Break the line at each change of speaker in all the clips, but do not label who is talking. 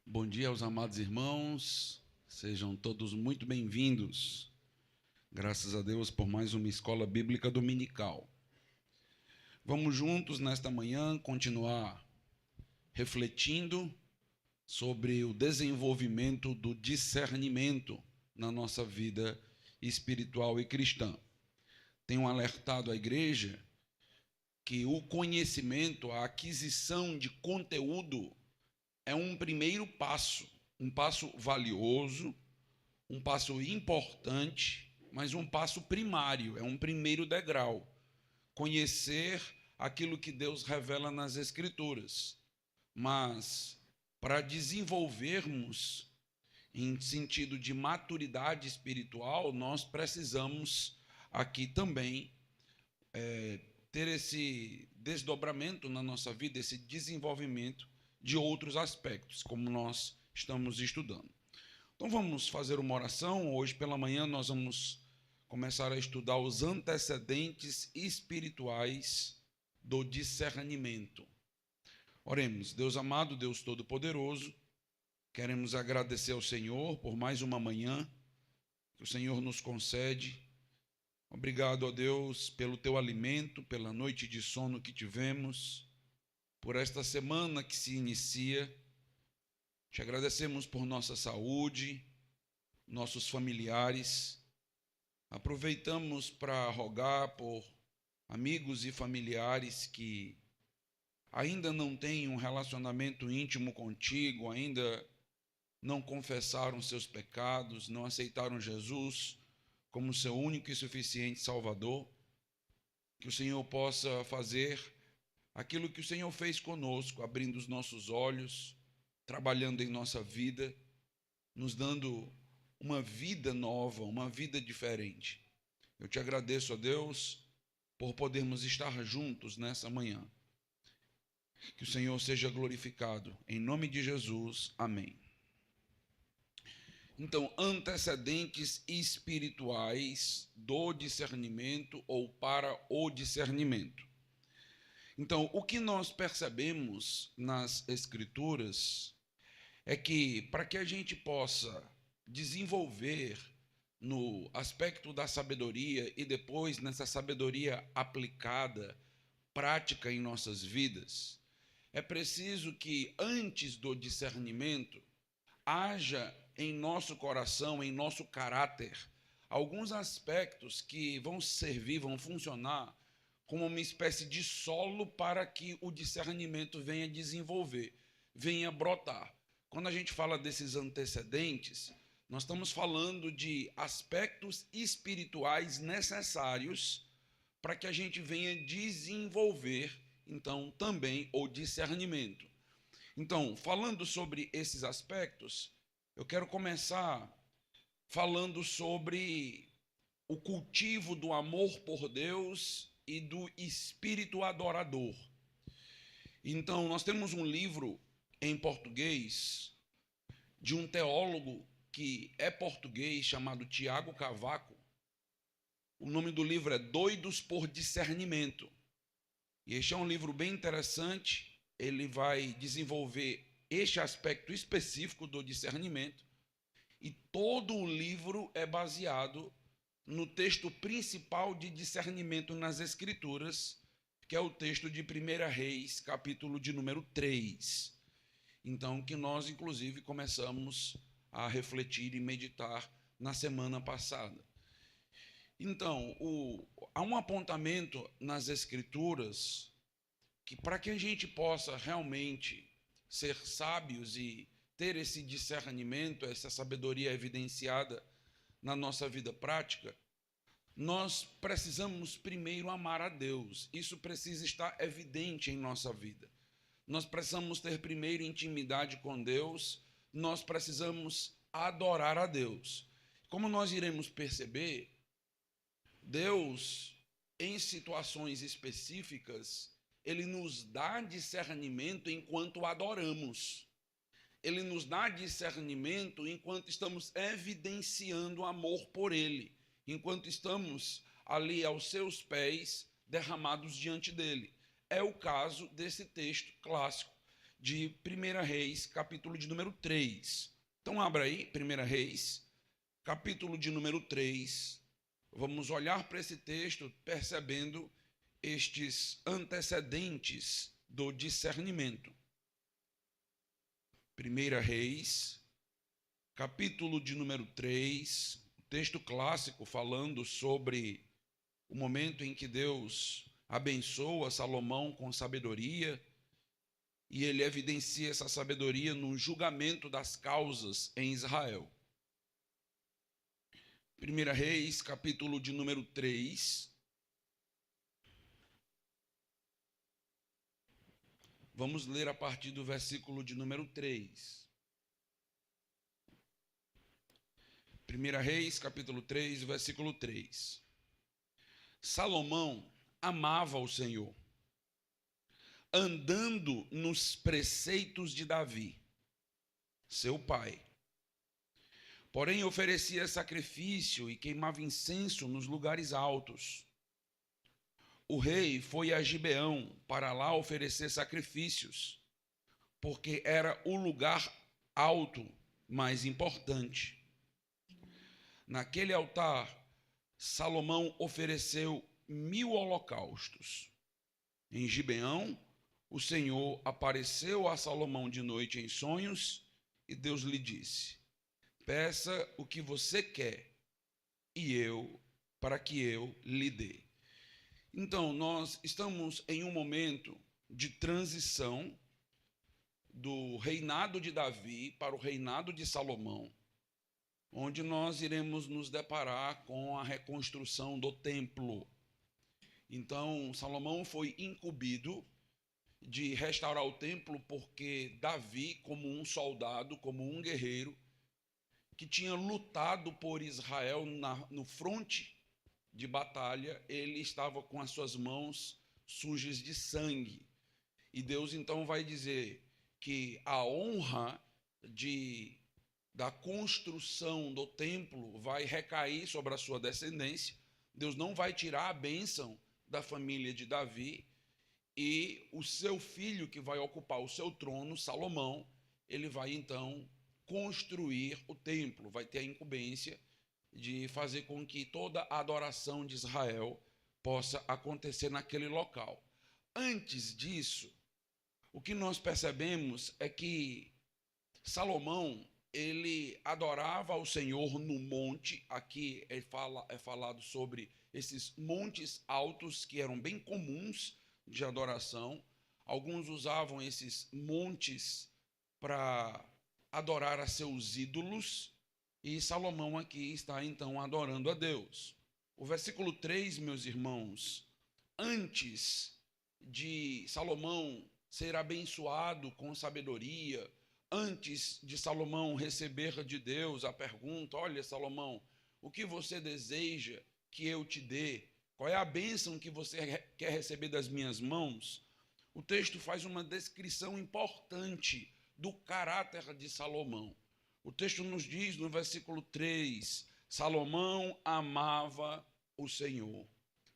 Bom dia aos amados irmãos, sejam todos muito bem-vindos. Graças a Deus por mais uma escola bíblica dominical. Vamos juntos nesta manhã continuar refletindo sobre o desenvolvimento do discernimento na nossa vida espiritual e cristã. Tenho alertado a igreja que o conhecimento, a aquisição de conteúdo é um primeiro passo, um passo valioso, um passo importante, mas um passo primário, é um primeiro degrau. Conhecer aquilo que Deus revela nas Escrituras. Mas, para desenvolvermos em sentido de maturidade espiritual, nós precisamos aqui também ter esse desdobramento na nossa vida, esse desenvolvimento de outros aspectos, como nós estamos estudando. Então vamos fazer uma oração. Hoje pela manhã nós vamos começar a estudar os antecedentes espirituais do discernimento. Oremos. Deus amado, Deus Todo-Poderoso, queremos agradecer ao Senhor por mais uma manhã que o Senhor nos concede. Obrigado, ó Deus, pelo teu alimento, pela noite de sono que tivemos, por esta semana que se inicia. Te agradecemos por nossa saúde, nossos familiares. Aproveitamos para rogar por amigos e familiares que ainda não têm um relacionamento íntimo contigo, ainda não confessaram seus pecados, não aceitaram Jesus como seu único e suficiente Salvador. Que o Senhor possa fazer aquilo que o Senhor fez conosco, abrindo os nossos olhos, trabalhando em nossa vida, nos dando uma vida nova, uma vida diferente. Eu te agradeço, ó Deus, por podermos estar juntos nessa manhã. Que o Senhor seja glorificado. Em nome de Jesus, amém. Então, antecedentes espirituais do discernimento ou para o discernimento. Então, o que nós percebemos nas Escrituras é que, para que a gente possa desenvolver no aspecto da sabedoria e depois nessa sabedoria aplicada, prática em nossas vidas, é preciso que antes do discernimento haja em nosso coração, em nosso caráter, alguns aspectos que vão servir, vão funcionar como uma espécie de solo para que o discernimento venha desenvolver, venha brotar. Quando a gente fala desses antecedentes, nós estamos falando de aspectos espirituais necessários para que a gente venha desenvolver, então, também o discernimento. Então, falando sobre esses aspectos, eu quero começar falando sobre o cultivo do amor por Deus e do espírito adorador. Então, nós temos um livro em português de um teólogo que é português, chamado Tiago Cavaco. O nome do livro é Doidos por Discernimento. E este é um livro bem interessante. Ele vai desenvolver este aspecto específico do discernimento. E todo o livro é baseado no texto principal de discernimento nas Escrituras, que é o texto de 1 Reis, capítulo de número 3. Então, que nós, inclusive, começamos a refletir e meditar na semana passada. Então, há um apontamento nas Escrituras que, para que a gente possa realmente ser sábios e ter esse discernimento, essa sabedoria evidenciada na nossa vida prática, nós precisamos primeiro amar a Deus. Isso precisa estar evidente em nossa vida. Nós precisamos ter primeiro intimidade com Deus, nós precisamos adorar a Deus. Como nós iremos perceber, Deus, em situações específicas, Ele nos dá discernimento enquanto adoramos. Ele nos dá discernimento enquanto estamos evidenciando amor por Ele, enquanto estamos ali aos seus pés, derramados diante dele. É o caso desse texto clássico de 1 Reis, capítulo de número 3. Então, abra aí, 1 Reis, capítulo de número 3. Vamos olhar para esse texto percebendo estes antecedentes do discernimento. 1 Reis, capítulo de número 3, texto clássico falando sobre o momento em que Deus abençoa Salomão com sabedoria, e ele evidencia essa sabedoria no julgamento das causas em Israel. 1 Reis, capítulo de número 3. Vamos ler a partir do versículo de número 3. 1 Reis, capítulo 3, versículo 3. Salomão amava o Senhor, andando nos preceitos de Davi, seu pai. Porém, oferecia sacrifício e queimava incenso nos lugares altos. O rei foi a Gibeão para lá oferecer sacrifícios, porque era o lugar alto mais importante. Naquele altar, Salomão ofereceu 1000 holocaustos. Em Gibeão, o Senhor apareceu a Salomão de noite em sonhos e Deus lhe disse: peça o que você quer para que eu lhe dê. Então, nós estamos em um momento de transição do reinado de Davi para o reinado de Salomão, onde nós iremos nos deparar com a reconstrução do templo. Então, Salomão foi incumbido de restaurar o templo porque Davi, como um soldado, como um guerreiro, que tinha lutado por Israel no fronte de batalha, ele estava com as suas mãos sujas de sangue. E Deus então vai dizer que a honra da construção do templo vai recair sobre a sua descendência. Deus não vai tirar a bênção da família de Davi, e o seu filho que vai ocupar o seu trono, Salomão, ele vai então construir o templo, vai ter a incumbência de fazer com que toda a adoração de Israel possa acontecer naquele local. Antes disso, o que nós percebemos é que Salomão, ele adorava ao Senhor no monte. Aqui é falado sobre esses montes altos que eram bem comuns de adoração. Alguns usavam esses montes para adorar a seus ídolos, e Salomão aqui está então adorando a Deus. O versículo 3, meus irmãos, antes de Salomão ser abençoado com sabedoria, antes de Salomão receber de Deus a pergunta: olha, Salomão, o que você deseja que eu te dê? Qual é a bênção que você quer receber das minhas mãos? O texto faz uma descrição importante do caráter de Salomão. O texto nos diz no versículo 3, Salomão amava o Senhor.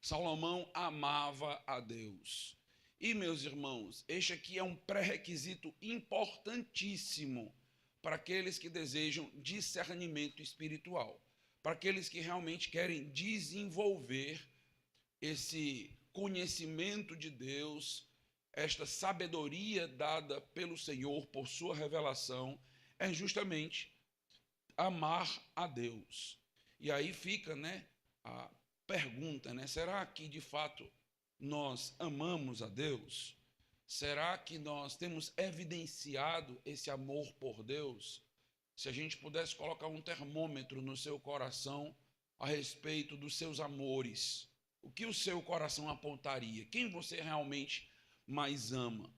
Salomão amava a Deus. E, meus irmãos, este aqui é um pré-requisito importantíssimo para aqueles que desejam discernimento espiritual, para aqueles que realmente querem desenvolver esse conhecimento de Deus, esta sabedoria dada pelo Senhor por sua revelação, é justamente amar a Deus. E aí fica, a pergunta, será que de fato nós amamos a Deus? Será que nós temos evidenciado esse amor por Deus? Se a gente pudesse colocar um termômetro no seu coração a respeito dos seus amores, o que o seu coração apontaria? Quem você realmente mais ama?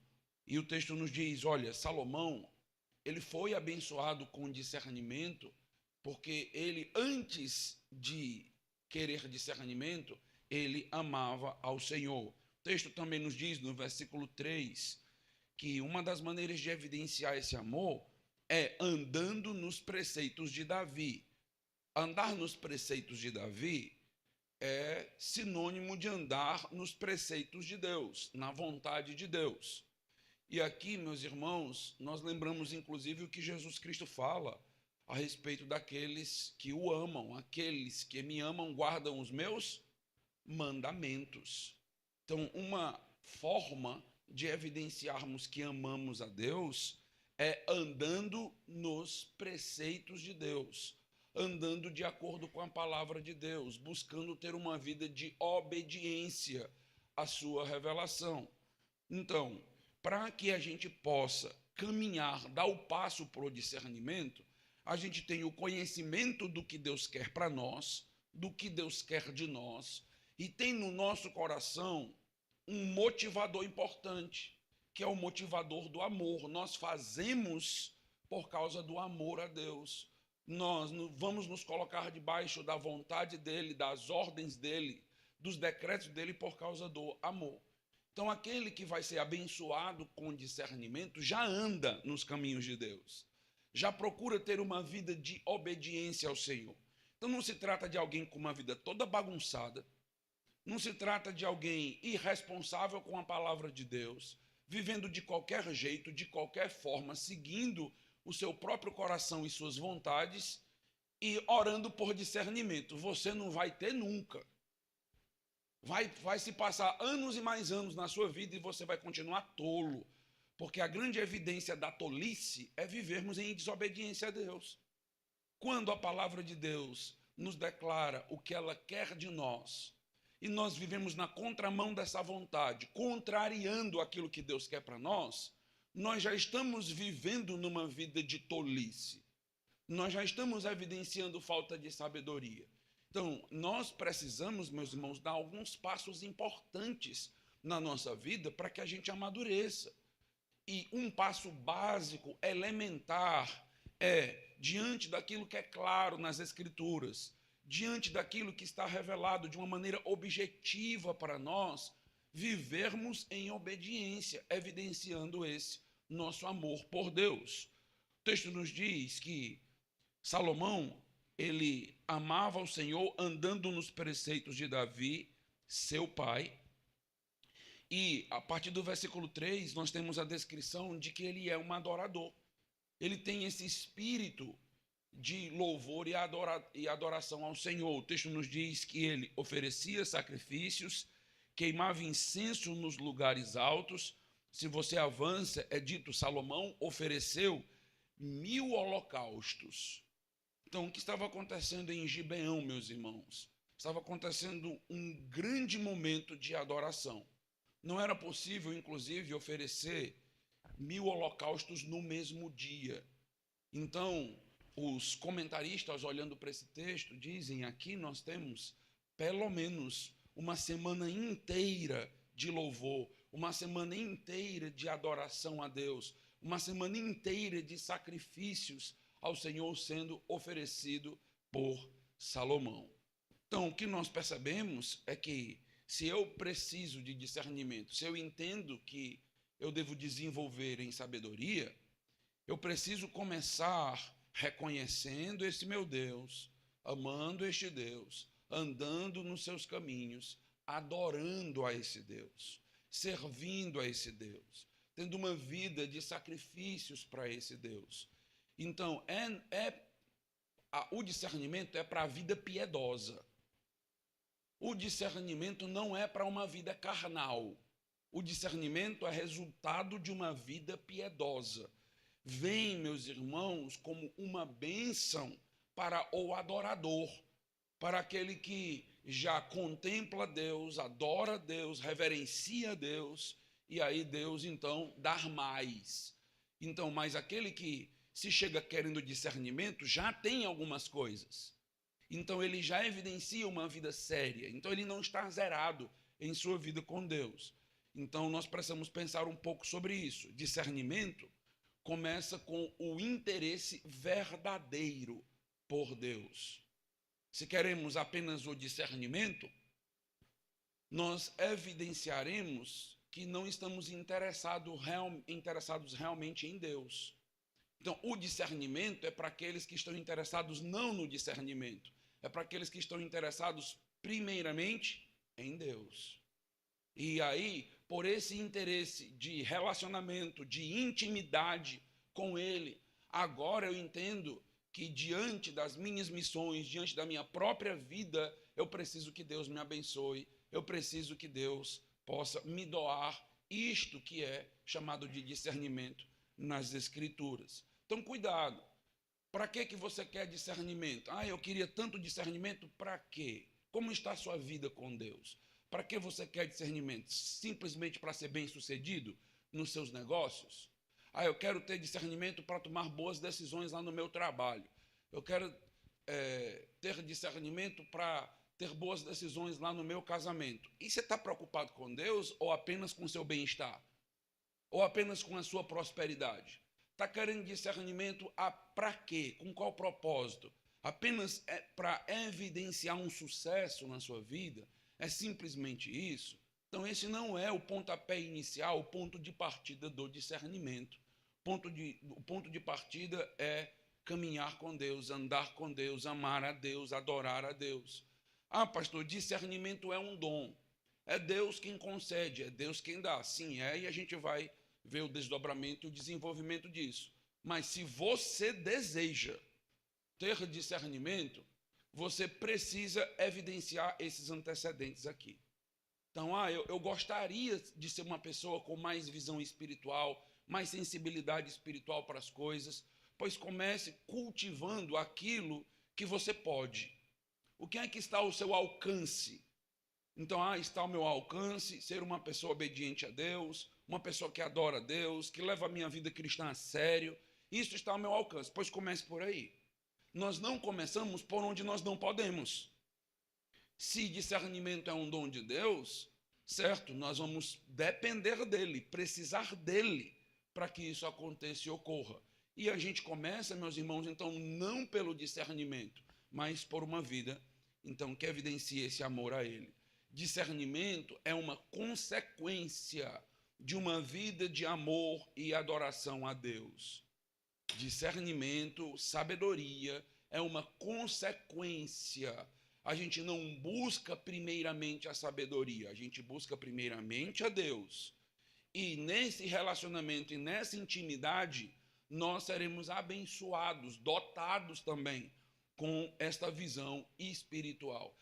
E o texto nos diz, olha, Salomão, ele foi abençoado com discernimento, porque ele, antes de querer discernimento, ele amava ao Senhor. O texto também nos diz, no versículo 3, que uma das maneiras de evidenciar esse amor é andando nos preceitos de Davi. Andar nos preceitos de Davi é sinônimo de andar nos preceitos de Deus, na vontade de Deus. E aqui, meus irmãos, nós lembramos inclusive o que Jesus Cristo fala a respeito daqueles que o amam, aqueles que me amam guardam os meus mandamentos. Então, uma forma de evidenciarmos que amamos a Deus é andando nos preceitos de Deus, andando de acordo com a palavra de Deus, buscando ter uma vida de obediência à sua revelação. Então, para que a gente possa caminhar, dar o passo para o discernimento, a gente tem o conhecimento do que Deus quer para nós, do que Deus quer de nós, e tem no nosso coração um motivador importante, que é o motivador do amor. Nós fazemos por causa do amor a Deus. Nós vamos nos colocar debaixo da vontade dele, das ordens dele, dos decretos dele por causa do amor. Então, aquele que vai ser abençoado com discernimento já anda nos caminhos de Deus, já procura ter uma vida de obediência ao Senhor. Então, não se trata de alguém com uma vida toda bagunçada, não se trata de alguém irresponsável com a palavra de Deus, vivendo de qualquer jeito, de qualquer forma, seguindo o seu próprio coração e suas vontades e orando por discernimento. Você não vai ter nunca. Vai se passar anos e mais anos na sua vida e você vai continuar tolo, porque a grande evidência da tolice é vivermos em desobediência a Deus. Quando a palavra de Deus nos declara o que ela quer de nós, e nós vivemos na contramão dessa vontade, contrariando aquilo que Deus quer para nós, nós já estamos vivendo numa vida de tolice. Nós já estamos evidenciando falta de sabedoria. Então, nós precisamos, meus irmãos, dar alguns passos importantes na nossa vida para que a gente amadureça. E um passo básico, elementar, é, diante daquilo que é claro nas Escrituras, diante daquilo que está revelado de uma maneira objetiva para nós, vivermos em obediência, evidenciando esse nosso amor por Deus. O texto nos diz que Salomão, ele amava o Senhor andando nos preceitos de Davi, seu pai. E a partir do versículo 3, nós temos a descrição de que ele é um adorador. Ele tem esse espírito de louvor e adoração ao Senhor. O texto nos diz que ele oferecia sacrifícios, queimava incenso nos lugares altos. Se você avança, é dito, Salomão ofereceu 1000 holocaustos. Então, o que estava acontecendo em Gibeão, meus irmãos? Estava acontecendo um grande momento de adoração. Não era possível, inclusive, oferecer 1000 holocaustos no mesmo dia. Então, os comentaristas, olhando para esse texto, dizem: aqui nós temos pelo menos uma semana inteira de louvor, uma semana inteira de adoração a Deus, uma semana inteira de sacrifícios ao Senhor sendo oferecido por Salomão. Então, o que nós percebemos é que se eu preciso de discernimento, se eu entendo que eu devo desenvolver em sabedoria, eu preciso começar reconhecendo esse meu Deus, amando este Deus, andando nos seus caminhos, adorando a esse Deus, servindo a esse Deus, tendo uma vida de sacrifícios para esse Deus. Então, o discernimento é para a vida piedosa. O discernimento não é para uma vida carnal. O discernimento é resultado de uma vida piedosa. Vem, meus irmãos, como uma bênção para o adorador, para aquele que já contempla Deus, adora Deus, reverencia Deus, e aí Deus, então, dá mais. Então, mas aquele que se chega querendo discernimento, já tem algumas coisas. Então, ele já evidencia uma vida séria. Então, ele não está zerado em sua vida com Deus. Então, nós precisamos pensar um pouco sobre isso. Discernimento começa com o interesse verdadeiro por Deus. Se queremos apenas o discernimento, nós evidenciaremos que não estamos interessados realmente em Deus. Então, o discernimento é para aqueles que estão interessados não no discernimento, é para aqueles que estão interessados primeiramente em Deus. E aí, por esse interesse de relacionamento, de intimidade com Ele, agora eu entendo que diante das minhas missões, diante da minha própria vida, eu preciso que Deus me abençoe, eu preciso que Deus possa me doar isto que é chamado de discernimento nas Escrituras. Então, cuidado. Para que você quer discernimento? Eu queria tanto discernimento, para quê? Como está a sua vida com Deus? Para que você quer discernimento? Simplesmente para ser bem-sucedido nos seus negócios? Eu quero ter discernimento para tomar boas decisões lá no meu trabalho. Eu quero ter discernimento para ter boas decisões lá no meu casamento. E você está preocupado com Deus ou apenas com o seu bem-estar? Ou apenas com a sua prosperidade? Está querendo discernimento para quê? Com qual propósito? Apenas para evidenciar um sucesso na sua vida? É simplesmente isso? Então, esse não é o pontapé inicial, o ponto de partida do discernimento. O ponto de partida é caminhar com Deus, andar com Deus, amar a Deus, adorar a Deus. Pastor, discernimento é um dom. É Deus quem concede, é Deus quem dá. Sim, e a gente vai ver o desdobramento e o desenvolvimento disso. Mas se você deseja ter discernimento, você precisa evidenciar esses antecedentes aqui. Então, eu gostaria de ser uma pessoa com mais visão espiritual, mais sensibilidade espiritual para as coisas, pois comece cultivando aquilo que você pode. O que é que está ao seu alcance? Então, está ao meu alcance ser uma pessoa obediente a Deus, uma pessoa que adora a Deus, que leva a minha vida cristã a sério. Isso está ao meu alcance, pois comece por aí. Nós não começamos por onde nós não podemos. Se discernimento é um dom de Deus, certo, nós vamos depender dele, precisar dele, para que isso aconteça e ocorra. E a gente começa, meus irmãos, então, não pelo discernimento, mas por uma vida, então, que evidencie esse amor a ele. Discernimento é uma consequência de uma vida de amor e adoração a Deus. Discernimento, sabedoria, é uma consequência. A gente não busca primeiramente a sabedoria, a gente busca primeiramente a Deus. E nesse relacionamento e nessa intimidade, nós seremos abençoados, dotados também com esta visão espiritual.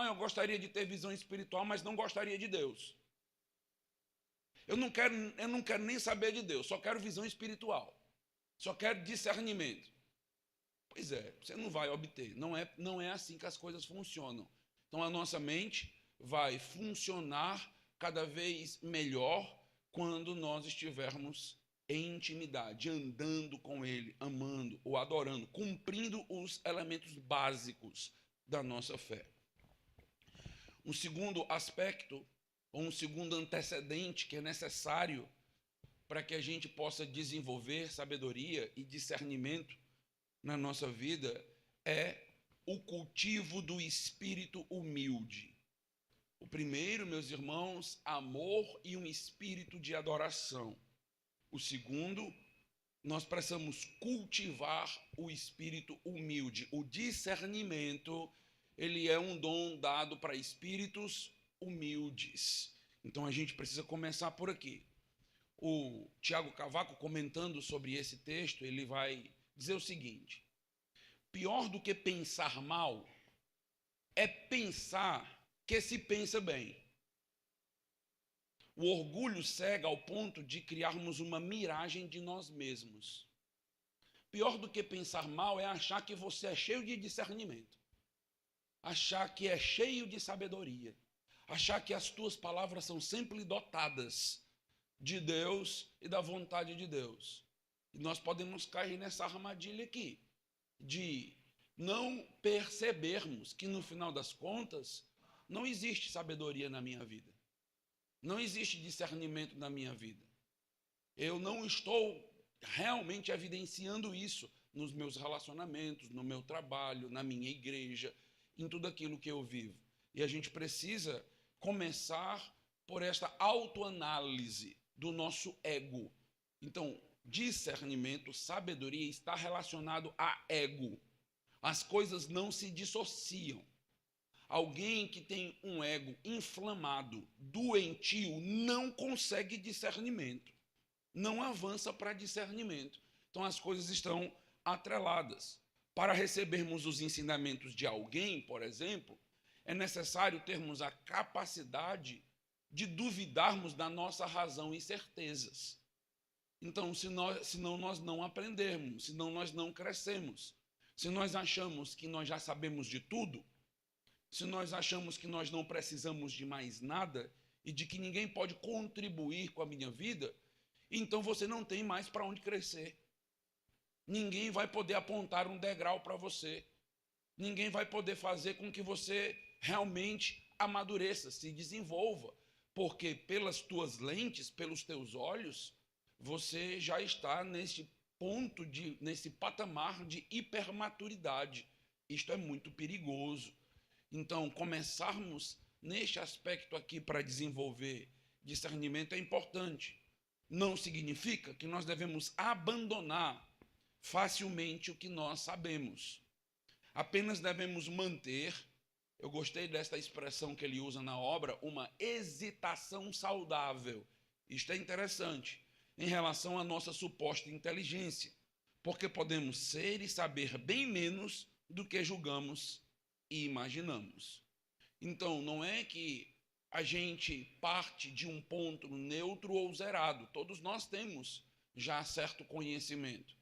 Eu gostaria de ter visão espiritual, mas não gostaria de Deus. Eu não quero nem saber de Deus, só quero visão espiritual. Só quero discernimento. Pois é, você não vai obter. Não é assim que as coisas funcionam. Então a nossa mente vai funcionar cada vez melhor quando nós estivermos em intimidade, andando com Ele, amando ou adorando, cumprindo os elementos básicos da nossa fé. Um segundo aspecto, ou um segundo antecedente que é necessário para que a gente possa desenvolver sabedoria e discernimento na nossa vida é o cultivo do espírito humilde. O primeiro, meus irmãos, amor e um espírito de adoração. O segundo, nós precisamos cultivar o espírito humilde. O discernimento, ele é um dom dado para espíritos humildes. Então a gente precisa começar por aqui. O Tiago Cavaco, comentando sobre esse texto, ele vai dizer o seguinte: pior do que pensar mal é pensar que se pensa bem. O orgulho cega ao ponto de criarmos uma miragem de nós mesmos. Pior do que pensar mal é achar que você é cheio de discernimento, achar que é cheio de sabedoria, achar que as tuas palavras são sempre dotadas de Deus e da vontade de Deus. E nós podemos cair nessa armadilha aqui, de não percebermos que no final das contas não existe sabedoria na minha vida. Não existe discernimento na minha vida. Eu não estou realmente evidenciando isso nos meus relacionamentos, no meu trabalho, na minha igreja, em tudo aquilo que eu vivo. E a gente precisa começar por esta autoanálise do nosso ego. Então, discernimento, sabedoria está relacionado a ego. As coisas não se dissociam. Alguém que tem um ego inflamado, doentio, não consegue discernimento, não avança para discernimento. Então as coisas estão atreladas. Para recebermos os ensinamentos de alguém, por exemplo, é necessário termos a capacidade de duvidarmos da nossa razão e certezas. Então, senão nós não aprendemos, senão nós não crescemos. Se nós achamos que nós já sabemos de tudo, se nós achamos que nós não precisamos de mais nada e de que ninguém pode contribuir com a minha vida, então você não tem mais para onde crescer. Ninguém vai poder apontar um degrau para você. Ninguém vai poder fazer com que você realmente amadureça, se desenvolva, porque pelas tuas lentes, pelos teus olhos, você já está nesse ponto, nesse patamar de hipermaturidade. Isto é muito perigoso. Então, começarmos neste aspecto aqui para desenvolver discernimento é importante. Não significa que nós devemos abandonar facilmente o que nós sabemos. Apenas devemos manter, eu gostei desta expressão que ele usa na obra, uma hesitação saudável. Isto é interessante em relação à nossa suposta inteligência, porque podemos ser e saber bem menos do que julgamos e imaginamos. Então, não é que a gente parte de um ponto neutro ou zerado. Todos nós temos já certo conhecimento.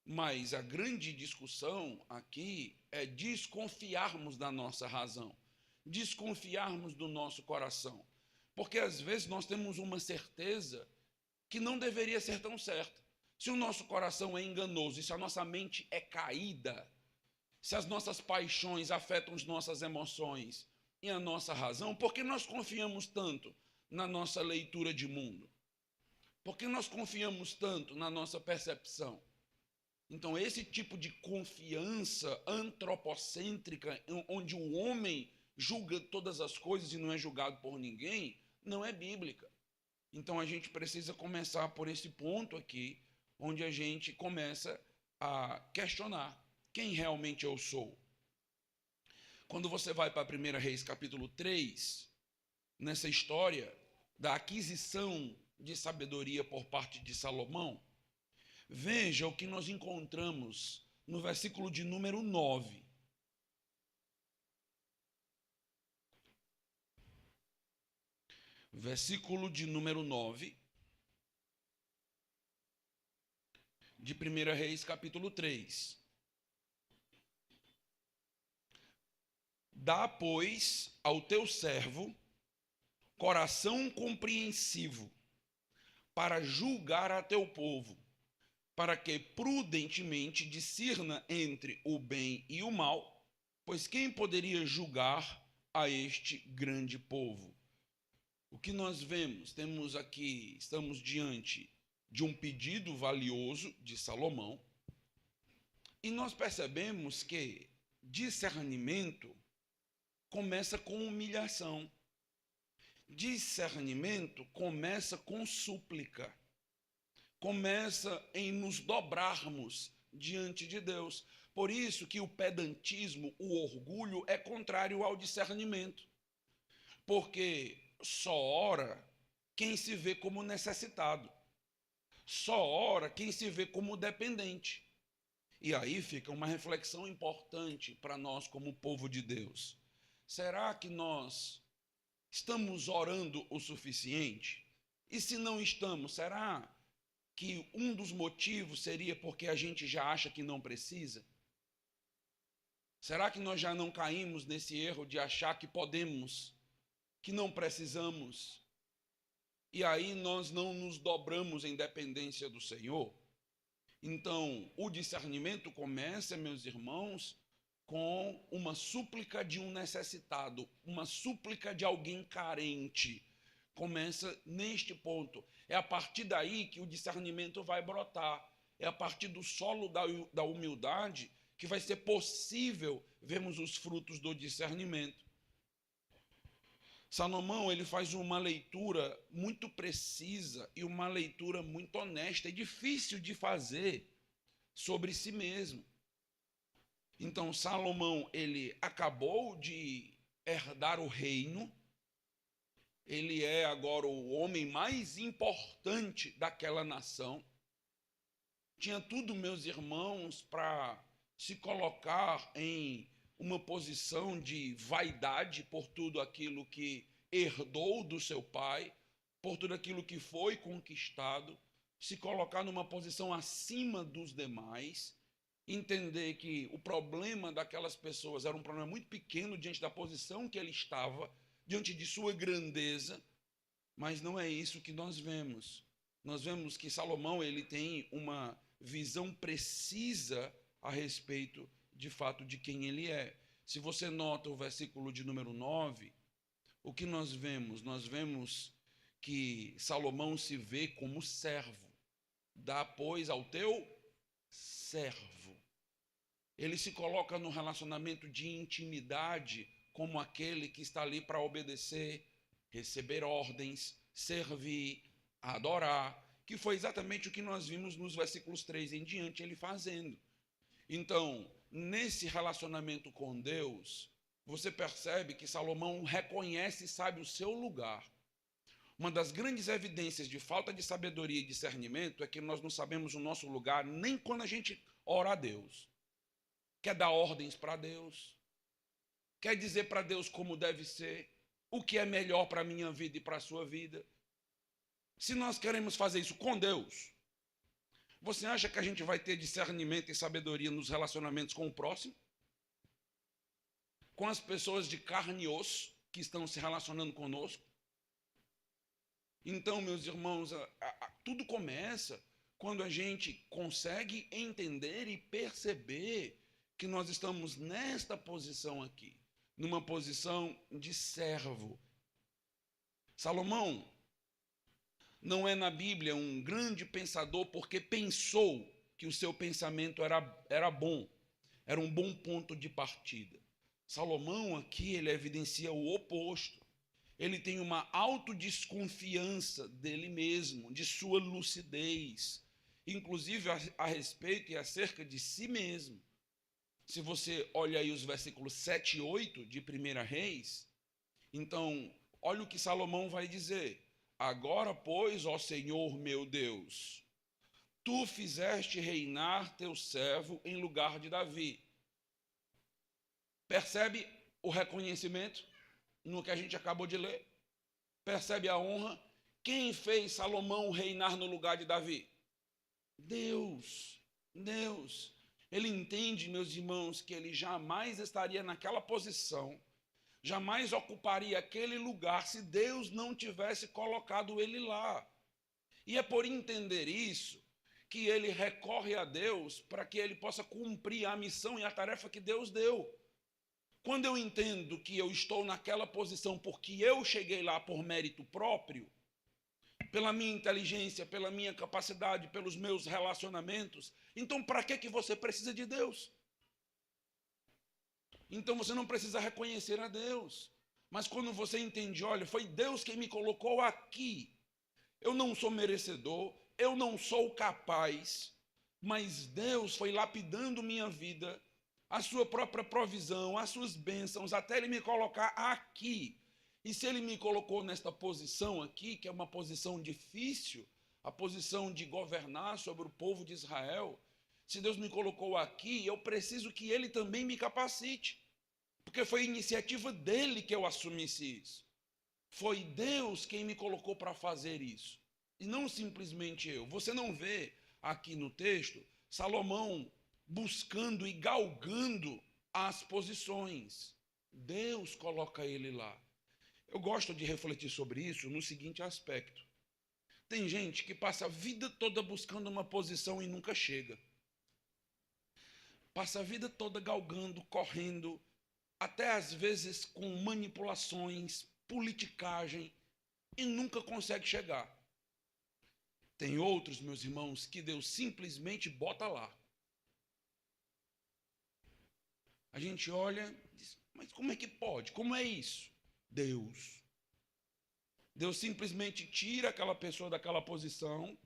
Mas a grande discussão aqui é desconfiarmos da nossa razão, desconfiarmos do nosso coração. Porque às vezes nós temos uma certeza que não deveria ser tão certa. Se o nosso coração é enganoso e se a nossa mente é caída, se as nossas paixões afetam as nossas emoções e a nossa razão, por que nós confiamos tanto na nossa leitura de mundo? Por que nós confiamos tanto na nossa percepção? Então, esse tipo de confiança antropocêntrica, onde o homem julga todas as coisas e não é julgado por ninguém, não é bíblica. Então, a gente precisa começar por esse ponto aqui, onde a gente começa a questionar quem realmente eu sou. Quando você vai para 1 Reis capítulo 3, nessa história da aquisição de sabedoria por parte de Salomão, veja o que nós encontramos no versículo de número 9. Versículo de número 9 de 1 Reis, capítulo 3. Dá, pois, ao teu servo coração compreensivo para julgar a teu povo, para que prudentemente discirna entre o bem e o mal, pois quem poderia julgar a este grande povo? O que nós vemos? Temos aqui, estamos diante de um pedido valioso de Salomão, e nós percebemos que discernimento começa com humilhação. Discernimento começa com súplica. Começa em nos dobrarmos diante de Deus. Por isso que o pedantismo, o orgulho, é contrário ao discernimento. Porque só ora quem se vê como necessitado. Só ora quem se vê como dependente. E aí fica uma reflexão importante para nós como povo de Deus. Será que nós estamos orando o suficiente? E se não estamos, será que um dos motivos seria porque a gente já acha que não precisa? Será que nós já não caímos nesse erro de achar que podemos, que não precisamos? E aí nós não nos dobramos em dependência do Senhor? Então, o discernimento começa, meus irmãos, com uma súplica de um necessitado, uma súplica de alguém carente. Começa neste ponto. É a partir daí que o discernimento vai brotar. É a partir do solo da humildade que vai ser possível vermos os frutos do discernimento. Salomão, ele faz uma leitura muito precisa e uma leitura muito honesta. É difícil de fazer sobre si mesmo. Então, Salomão, ele acabou de herdar o reino. Ele é agora o homem mais importante daquela nação. Tinha tudo, meus irmãos, para se colocar em uma posição de vaidade por tudo aquilo que herdou do seu pai, por tudo aquilo que foi conquistado, se colocar numa posição acima dos demais, entender que o problema daquelas pessoas era um problema muito pequeno diante da posição que ele estava, diante de sua grandeza, mas não é isso que nós vemos. Nós vemos que Salomão ele tem uma visão precisa a respeito, de fato, de quem ele é. Se você nota o versículo de número 9, o que nós vemos? Nós vemos que Salomão se vê como servo. Dá, pois, ao teu servo. Ele se coloca no relacionamento de intimidade como aquele que está ali para obedecer, receber ordens, servir, adorar, que foi exatamente o que nós vimos nos versículos 3 em diante ele fazendo. Então, nesse relacionamento com Deus, você percebe que Salomão reconhece e sabe o seu lugar. Uma das grandes evidências de falta de sabedoria e discernimento é que nós não sabemos o nosso lugar nem quando a gente ora a Deus. Quer dar ordens para Deus, quer dizer para Deus como deve ser, o que é melhor para a minha vida e para a sua vida. Se nós queremos fazer isso com Deus, você acha que a gente vai ter discernimento e sabedoria nos relacionamentos com o próximo? Com as pessoas de carne e osso que estão se relacionando conosco? Então, meus irmãos, tudo começa quando a gente consegue entender e perceber que nós estamos nesta posição aqui, numa posição de servo. Salomão não é na Bíblia um grande pensador porque pensou que o seu pensamento era bom, era um bom ponto de partida. Salomão aqui ele evidencia o oposto. Ele tem uma autodesconfiança dele mesmo, de sua lucidez, inclusive a respeito e acerca de si mesmo. Se você olha aí os versículos 7 e 8 de 1 Reis, então, olha o que Salomão vai dizer. Agora, pois, ó Senhor meu Deus, tu fizeste reinar teu servo em lugar de Davi. Percebe o reconhecimento no que a gente acabou de ler? Percebe a honra? Quem fez Salomão reinar no lugar de Davi? Deus. Deus. Ele entende, meus irmãos, que ele jamais estaria naquela posição, jamais ocuparia aquele lugar se Deus não tivesse colocado ele lá. E é por entender isso que ele recorre a Deus para que ele possa cumprir a missão e a tarefa que Deus deu. Quando eu entendo que eu estou naquela posição porque eu cheguei lá por mérito próprio, pela minha inteligência, pela minha capacidade, pelos meus relacionamentos, então para que você precisa de Deus? Então você não precisa reconhecer a Deus. Mas quando você entende, olha, foi Deus quem me colocou aqui. Eu não sou merecedor, eu não sou capaz, mas Deus foi lapidando minha vida, a sua própria provisão, as suas bênçãos, até ele me colocar aqui. E se ele me colocou nesta posição aqui, que é uma posição difícil, a posição de governar sobre o povo de Israel, se Deus me colocou aqui, eu preciso que ele também me capacite. Porque foi iniciativa dele que eu assumisse isso. Foi Deus quem me colocou para fazer isso. E não simplesmente eu. Você não vê aqui no texto Salomão buscando e galgando as posições. Deus coloca ele lá. Eu gosto de refletir sobre isso no seguinte aspecto. Tem gente que passa a vida toda buscando uma posição e nunca chega. Passa a vida toda galgando, correndo, até às vezes com manipulações, politicagem, e nunca consegue chegar. Tem outros, meus irmãos, que Deus simplesmente bota lá. A gente olha e diz, mas como é que pode? Como é isso? Deus. Deus simplesmente tira aquela pessoa daquela posição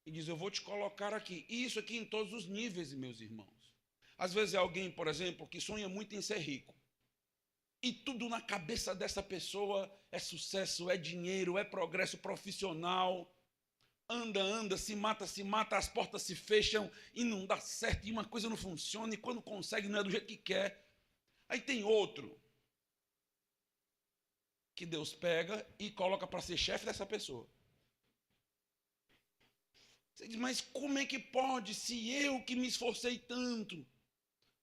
e diz, eu vou te colocar aqui. E isso aqui em todos os níveis, meus irmãos. Às vezes é alguém, por exemplo, que sonha muito em ser rico. E tudo na cabeça dessa pessoa é sucesso, é dinheiro, é progresso profissional. Anda, se mata, as portas se fecham e não dá certo, e uma coisa não funciona, e quando consegue não é do jeito que quer. Aí tem outro que Deus pega e coloca para ser chefe dessa pessoa. Você diz, mas como é que pode, se eu que me esforcei tanto?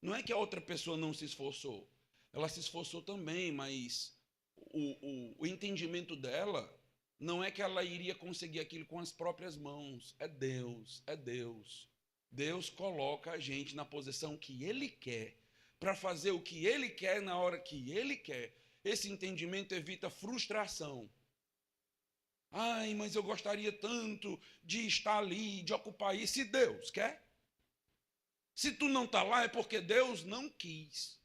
Não é que a outra pessoa não se esforçou. Ela se esforçou também, mas o entendimento dela não é que ela iria conseguir aquilo com as próprias mãos. É Deus, é Deus. Deus coloca a gente na posição que Ele quer, para fazer o que Ele quer na hora que Ele quer. Esse entendimento evita frustração. Ai, mas eu gostaria tanto de estar ali, de ocupar isso. Se Deus quer. Se tu não está lá é porque Deus não quis.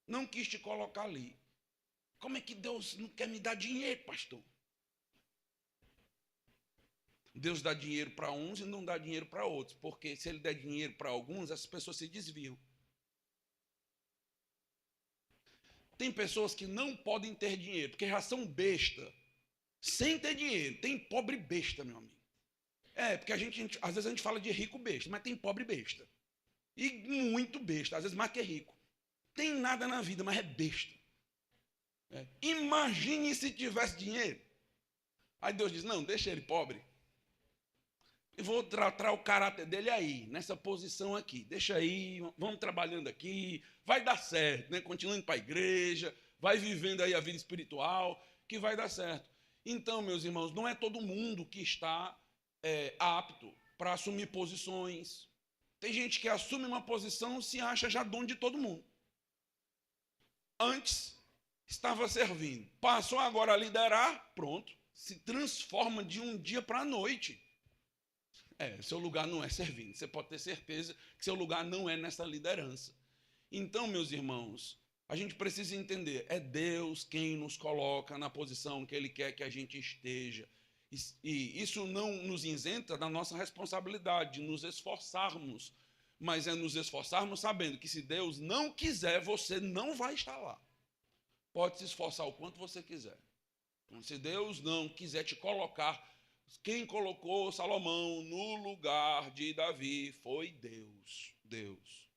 Não quis te colocar ali. Como é que Deus não quer me dar dinheiro, pastor? Deus dá dinheiro para uns e não dá dinheiro para outros. Porque se ele der dinheiro para alguns, essas pessoas se desviam. Tem pessoas que não podem ter dinheiro, porque já são besta, sem ter dinheiro. Tem pobre besta, meu amigo. Porque às vezes a gente fala de rico besta, mas tem pobre besta. E muito besta, às vezes mais que rico. Tem nada na vida, mas é besta. Imagine se tivesse dinheiro. Aí Deus diz, não, deixa ele pobre. Eu vou tratar o caráter dele aí, nessa posição aqui. Deixa aí, vamos trabalhando aqui, vai dar certo, né? Continua indo para a igreja, vai vivendo aí a vida espiritual, que vai dar certo. Então, meus irmãos, não é todo mundo que está apto para assumir posições. Tem gente que assume uma posição e se acha já dono de todo mundo. Antes estava servindo, passou agora a liderar, pronto, se transforma de um dia para a noite. Seu lugar não é servindo. Você pode ter certeza que seu lugar não é nessa liderança. Então, meus irmãos, a gente precisa entender, é Deus quem nos coloca na posição que Ele quer que a gente esteja. E isso não nos isenta da nossa responsabilidade de nos esforçarmos, mas é nos esforçarmos sabendo que se Deus não quiser, você não vai estar lá. Pode se esforçar o quanto você quiser. Então, se Deus não quiser te colocar, quem colocou Salomão no lugar de Davi foi Deus. Deus.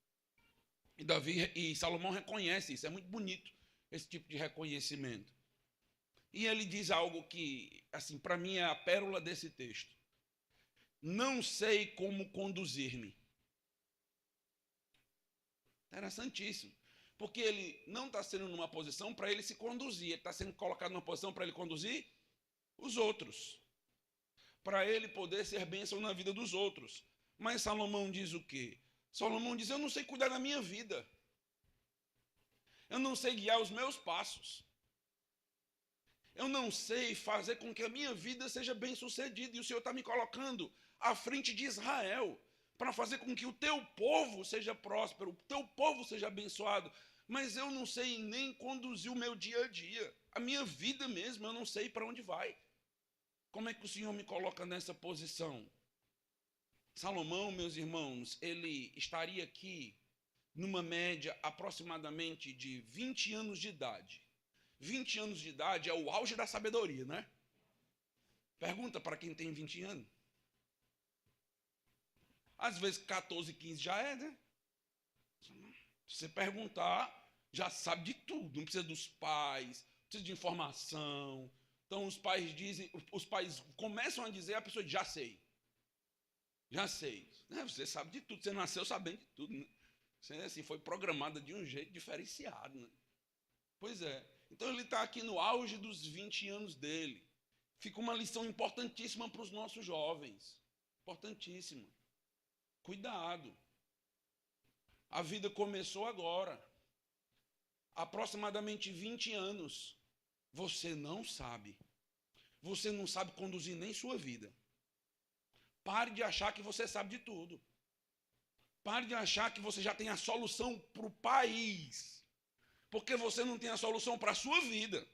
E Salomão reconhece isso, é muito bonito esse tipo de reconhecimento. E ele diz algo que, assim, para mim é a pérola desse texto. Não sei como conduzir-me. Interessantíssimo. Porque ele não está sendo numa posição para ele se conduzir, ele está sendo colocado numa posição para ele conduzir os outros. Para ele poder ser bênção na vida dos outros. Mas Salomão diz o quê? Salomão diz, eu não sei cuidar da minha vida. Eu não sei guiar os meus passos. Eu não sei fazer com que a minha vida seja bem sucedida. E o Senhor está me colocando à frente de Israel para fazer com que o teu povo seja próspero, o teu povo seja abençoado. Mas eu não sei nem conduzir o meu dia a dia. A minha vida mesmo, eu não sei para onde vai. Como é que o Senhor me coloca nessa posição? Salomão, meus irmãos, ele estaria aqui numa média aproximadamente de 20 anos de idade. 20 anos de idade é o auge da sabedoria, né? Pergunta para quem tem 20 anos. Às vezes 14, 15 já é, né? Se você perguntar, já sabe de tudo. Não precisa dos pais, precisa de informação. Então os pais começam a dizer, a pessoa diz, já sei. Já sei. Você sabe de tudo, você nasceu sabendo de tudo, né? Você assim, foi programada de um jeito diferenciado, né? Pois é. Então ele está aqui no auge dos 20 anos dele. Fica uma lição importantíssima para os nossos jovens. Importantíssima. Cuidado. A vida começou agora. Aproximadamente 20 anos. Você não sabe. Você não sabe conduzir nem sua vida. Pare de achar que você sabe de tudo. Pare de achar que você já tem a solução para o país. Porque você não tem a solução para a sua vida.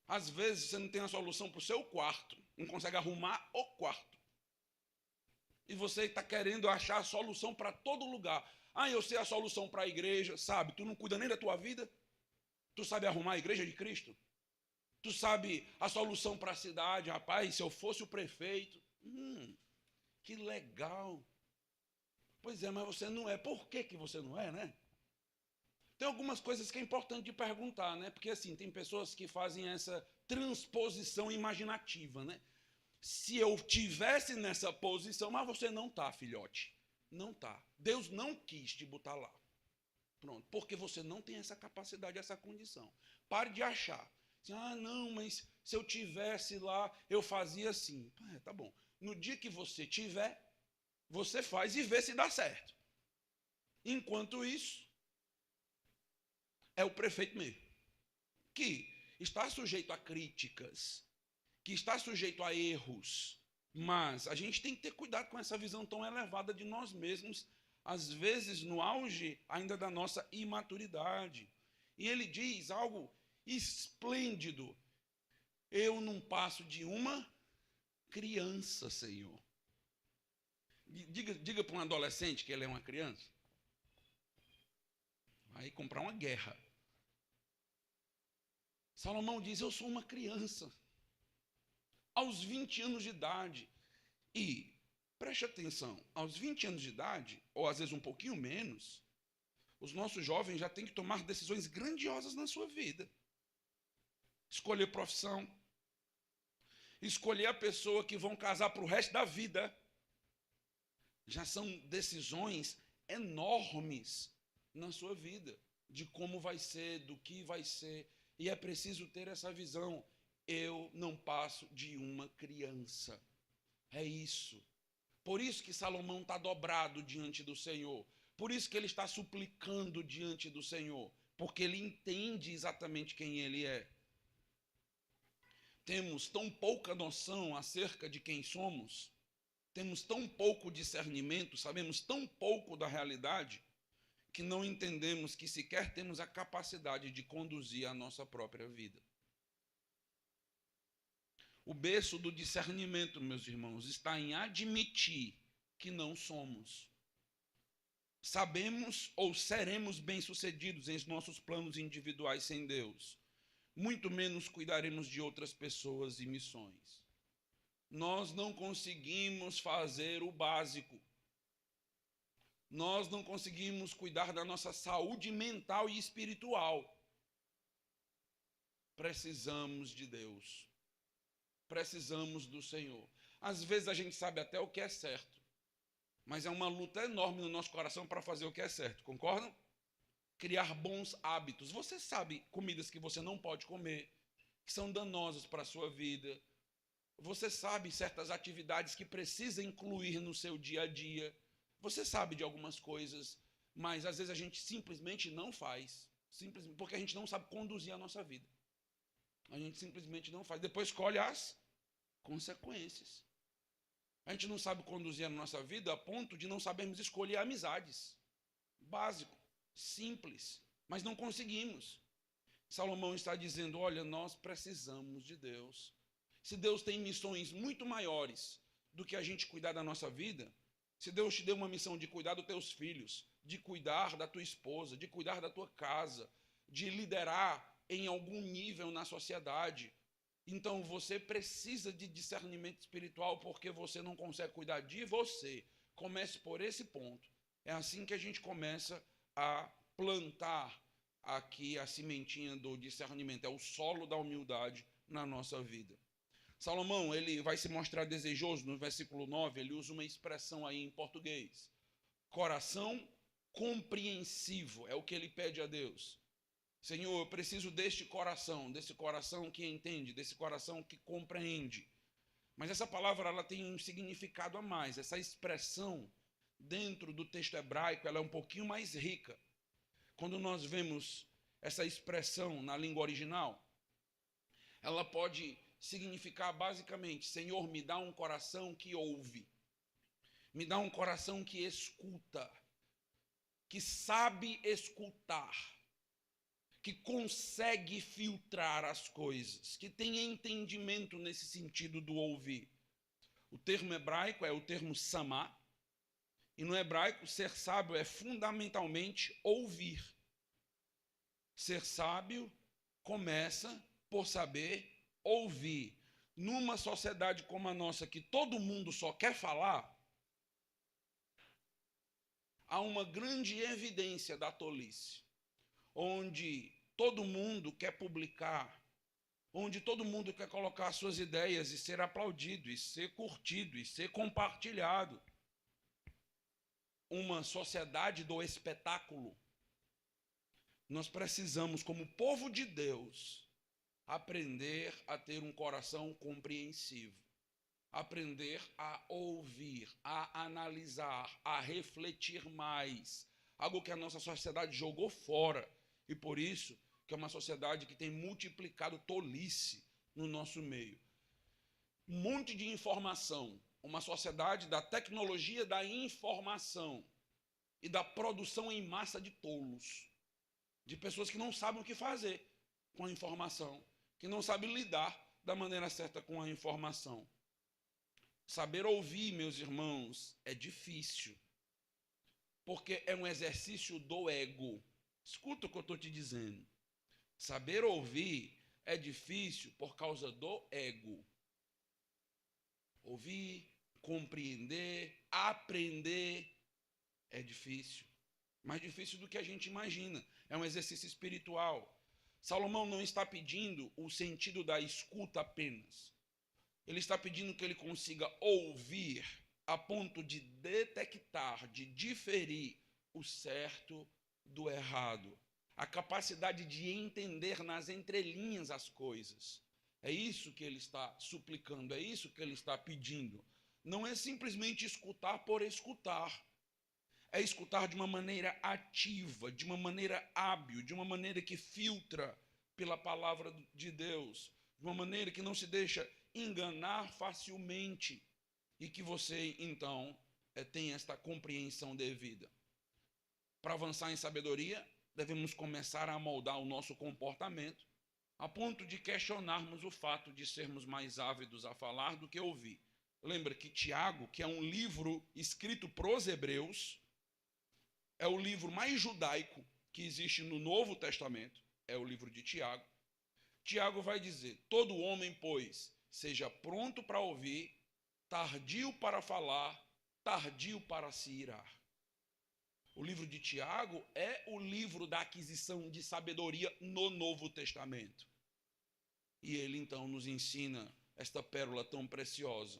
Às vezes você não tem a solução para o seu quarto. Não consegue arrumar o quarto. E você está querendo achar a solução para todo lugar. Eu sei a solução para a igreja. Sabe, tu não cuida nem da tua vida. Tu sabe arrumar a igreja de Cristo? Tu sabe a solução para a cidade? Rapaz, se eu fosse o prefeito. Que legal. Pois é, mas você não é. Por que você não é, né? Tem algumas coisas que é importante de perguntar, né? Porque assim, tem pessoas que fazem essa transposição imaginativa, né? Se eu tivesse nessa posição, mas você não tá, filhote. Não tá. Deus não quis te botar lá. Pronto. Porque você não tem essa capacidade, essa condição. Pare de achar. Assim, não, mas se eu tivesse lá, eu fazia assim. Tá bom. No dia que você tiver, você faz e vê se dá certo. Enquanto isso, é o prefeito mesmo, que está sujeito a críticas, que está sujeito a erros, mas a gente tem que ter cuidado com essa visão tão elevada de nós mesmos, às vezes no auge ainda da nossa imaturidade. E ele diz algo esplêndido: eu não passo de uma criança, Senhor. Diga para um adolescente que ele é uma criança. Vai comprar uma guerra. Salomão diz: eu sou uma criança. Aos 20 anos de idade. E, preste atenção, aos 20 anos de idade, ou às vezes um pouquinho menos, os nossos jovens já têm que tomar decisões grandiosas na sua vida. Escolher profissão. Escolher a pessoa que vão casar para o resto da vida. Já são decisões enormes na sua vida, de como vai ser, do que vai ser, e é preciso ter essa visão. Eu não passo de uma criança. É isso. Por isso que Salomão está dobrado diante do Senhor. Por isso que ele está suplicando diante do Senhor. Porque ele entende exatamente quem ele é. Temos tão pouca noção acerca de quem somos, temos tão pouco discernimento, sabemos tão pouco da realidade, que não entendemos que sequer temos a capacidade de conduzir a nossa própria vida. O berço do discernimento, meus irmãos, está em admitir que não somos. Sabemos ou seremos bem-sucedidos em nossos planos individuais sem Deus. Muito menos cuidaremos de outras pessoas e missões. Nós não conseguimos fazer o básico. Nós não conseguimos cuidar da nossa saúde mental e espiritual. Precisamos de Deus. Precisamos do Senhor. Às vezes a gente sabe até o que é certo, mas é uma luta enorme no nosso coração para fazer o que é certo, concordam? Criar bons hábitos. Você sabe comidas que você não pode comer, que são danosas para a sua vida. Você sabe certas atividades que precisa incluir no seu dia a dia. Você sabe de algumas coisas, mas às vezes a gente simplesmente não faz, simplesmente porque a gente não sabe conduzir a nossa vida. A gente simplesmente não faz. Depois colhe as consequências. A gente não sabe conduzir a nossa vida a ponto de não sabermos escolher amizades. Básico, simples, mas não conseguimos. Salomão está dizendo: olha, nós precisamos de Deus. Se Deus tem missões muito maiores do que a gente cuidar da nossa vida, se Deus te deu uma missão de cuidar dos teus filhos, de cuidar da tua esposa, de cuidar da tua casa, de liderar em algum nível na sociedade, então você precisa de discernimento espiritual, porque você não consegue cuidar de você. Comece por esse ponto. É assim que a gente começa a plantar aqui a sementinha do discernimento. É o solo da humildade na nossa vida. Salomão, ele vai se mostrar desejoso no versículo 9, ele usa uma expressão aí em português. Coração compreensivo, é o que ele pede a Deus. Senhor, eu preciso desse coração que entende, desse coração que compreende. Mas essa palavra ela tem um significado a mais. Essa expressão dentro do texto hebraico ela é um pouquinho mais rica. Quando nós vemos essa expressão na língua original, ela pode significar basicamente: Senhor, me dá um coração que ouve, me dá um coração que escuta, que sabe escutar, que consegue filtrar as coisas, que tem entendimento nesse sentido do ouvir. O termo hebraico é o termo samá, e no hebraico ser sábio é fundamentalmente ouvir. Ser sábio começa por saber ouvir. Numa sociedade como a nossa, que todo mundo só quer falar, há uma grande evidência da tolice, onde todo mundo quer publicar, onde todo mundo quer colocar suas ideias e ser aplaudido, e ser curtido, e ser compartilhado. Uma sociedade do espetáculo. Nós precisamos, como povo de Deus, aprender a ter um coração compreensivo, aprender a ouvir, a analisar, a refletir mais, algo que a nossa sociedade jogou fora, e por isso que é uma sociedade que tem multiplicado tolice no nosso meio. Um monte de informação, uma sociedade da tecnologia da informação e da produção em massa de tolos, de pessoas que não sabem o que fazer com a informação, que não sabem lidar da maneira certa com a informação. Saber ouvir, meus irmãos, é difícil, porque é um exercício do ego. Escuta o que eu estou te dizendo. Saber ouvir é difícil por causa do ego. Ouvir, compreender, aprender é difícil. Mais difícil do que a gente imagina. É um exercício espiritual. Salomão não está pedindo o sentido da escuta apenas. Ele está pedindo que ele consiga ouvir a ponto de detectar, de diferir o certo do errado. A capacidade de entender nas entrelinhas as coisas. É isso que ele está suplicando, é isso que ele está pedindo. Não é simplesmente escutar por escutar. É escutar de uma maneira ativa, de uma maneira hábil, de uma maneira que filtra pela palavra de Deus, de uma maneira que não se deixa enganar facilmente e que você, então, tenha esta compreensão devida. Para avançar em sabedoria, devemos começar a moldar o nosso comportamento a ponto de questionarmos o fato de sermos mais ávidos a falar do que ouvir. Lembra que Tiago, que é um livro escrito para os hebreus, é o livro mais judaico que existe no Novo Testamento, é o livro de Tiago. Tiago vai dizer: todo homem, pois, seja pronto para ouvir, tardio para falar, tardio para se irar. O livro de Tiago é o livro da aquisição de sabedoria no Novo Testamento. E ele então nos ensina esta pérola tão preciosa.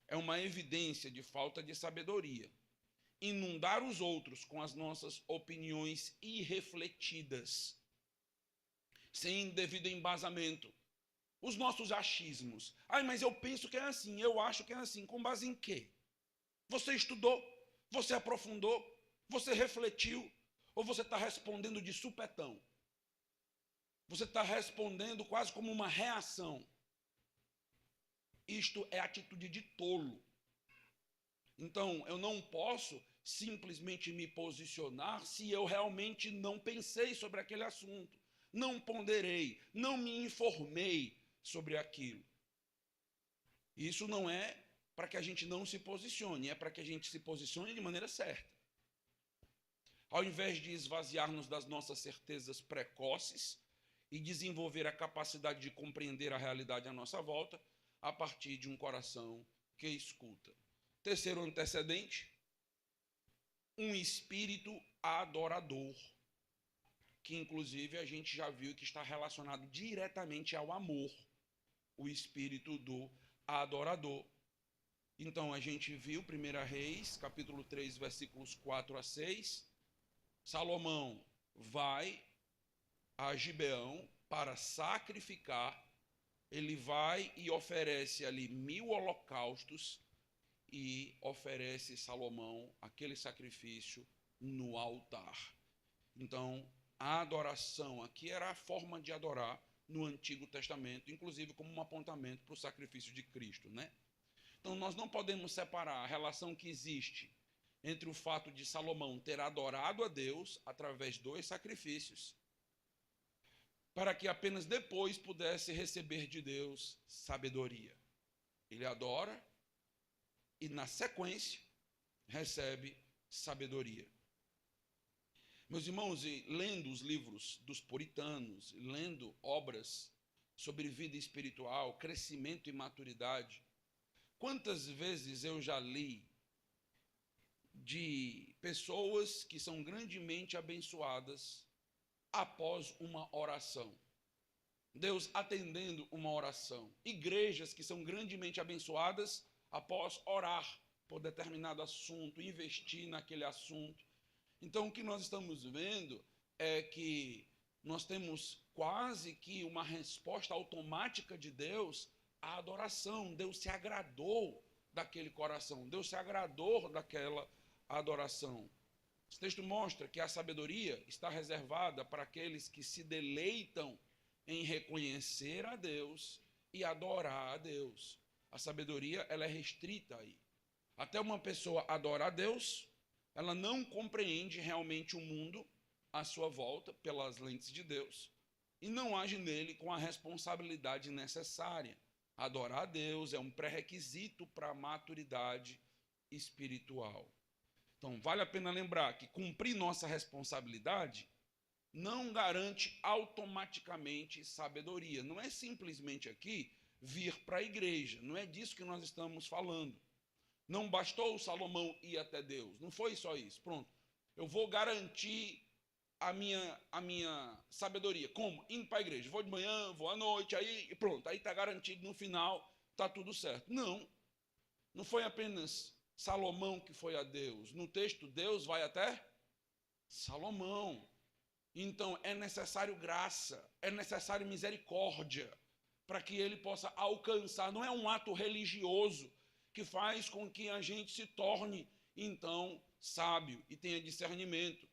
É uma evidência de falta de sabedoria inundar os outros com as nossas opiniões irrefletidas, sem devido embasamento. Os nossos achismos. Ai, mas eu penso que é assim, eu acho que é assim. Com base em quê? Você estudou? Você aprofundou? Você refletiu? Ou você está respondendo de supetão? Você está respondendo quase como uma reação. Isto é atitude de tolo. Então, eu não posso simplesmente me posicionar se eu realmente não pensei sobre aquele assunto, não ponderei, não me informei sobre aquilo. Isso não é para que a gente não se posicione, é para que a gente se posicione de maneira certa. Ao invés de esvaziar-nos das nossas certezas precoces e desenvolver a capacidade de compreender a realidade à nossa volta a partir de um coração que escuta. Terceiro antecedente, um espírito adorador, que inclusive a gente já viu que está relacionado diretamente ao amor, o espírito do adorador. Então a gente viu 1 Reis, capítulo 3, versículos 4 a 6, Salomão vai a Gibeão para sacrificar, ele vai e oferece ali 1000 holocaustos e oferece Salomão aquele sacrifício no altar. Então, a adoração aqui era a forma de adorar no Antigo Testamento, inclusive como um apontamento para o sacrifício de Cristo, né? Então, nós não podemos separar a relação que existe entre o fato de Salomão ter adorado a Deus através dos sacrifícios, para que apenas depois pudesse receber de Deus sabedoria. Ele adora e, na sequência, recebe sabedoria. Meus irmãos, e lendo os livros dos puritanos, lendo obras sobre vida espiritual, crescimento e maturidade, quantas vezes eu já li de pessoas que são grandemente abençoadas após uma oração. Deus atendendo uma oração. Igrejas que são grandemente abençoadas após orar por determinado assunto, investir naquele assunto. Então, o que nós estamos vendo é que nós temos quase que uma resposta automática de Deus à adoração. Deus se agradou daquele coração, Deus se agradou daquela adoração. Esse texto mostra que a sabedoria está reservada para aqueles que se deleitam em reconhecer a Deus e adorar a Deus. A sabedoria, ela é restrita aí. Até uma pessoa adorar a Deus, ela não compreende realmente o mundo à sua volta pelas lentes de Deus e não age nele com a responsabilidade necessária. Adorar a Deus é um pré-requisito para a maturidade espiritual. Então, vale a pena lembrar que cumprir nossa responsabilidade não garante automaticamente sabedoria. Não é simplesmente aqui vir para a igreja. Não é disso que nós estamos falando. Não bastou Salomão ir até Deus. Não foi só isso. Pronto. Eu vou garantir a minha sabedoria. Como? Indo para a igreja. Vou de manhã, vou à noite, aí pronto. Aí está garantido no final, está tudo certo. Não. Não foi apenas Salomão que foi a Deus. No texto, Deus vai até Salomão. Então, é necessário graça, é necessário misericórdia, para que ele possa alcançar. Não é um ato religioso que faz com que a gente se torne, então, sábio e tenha discernimento.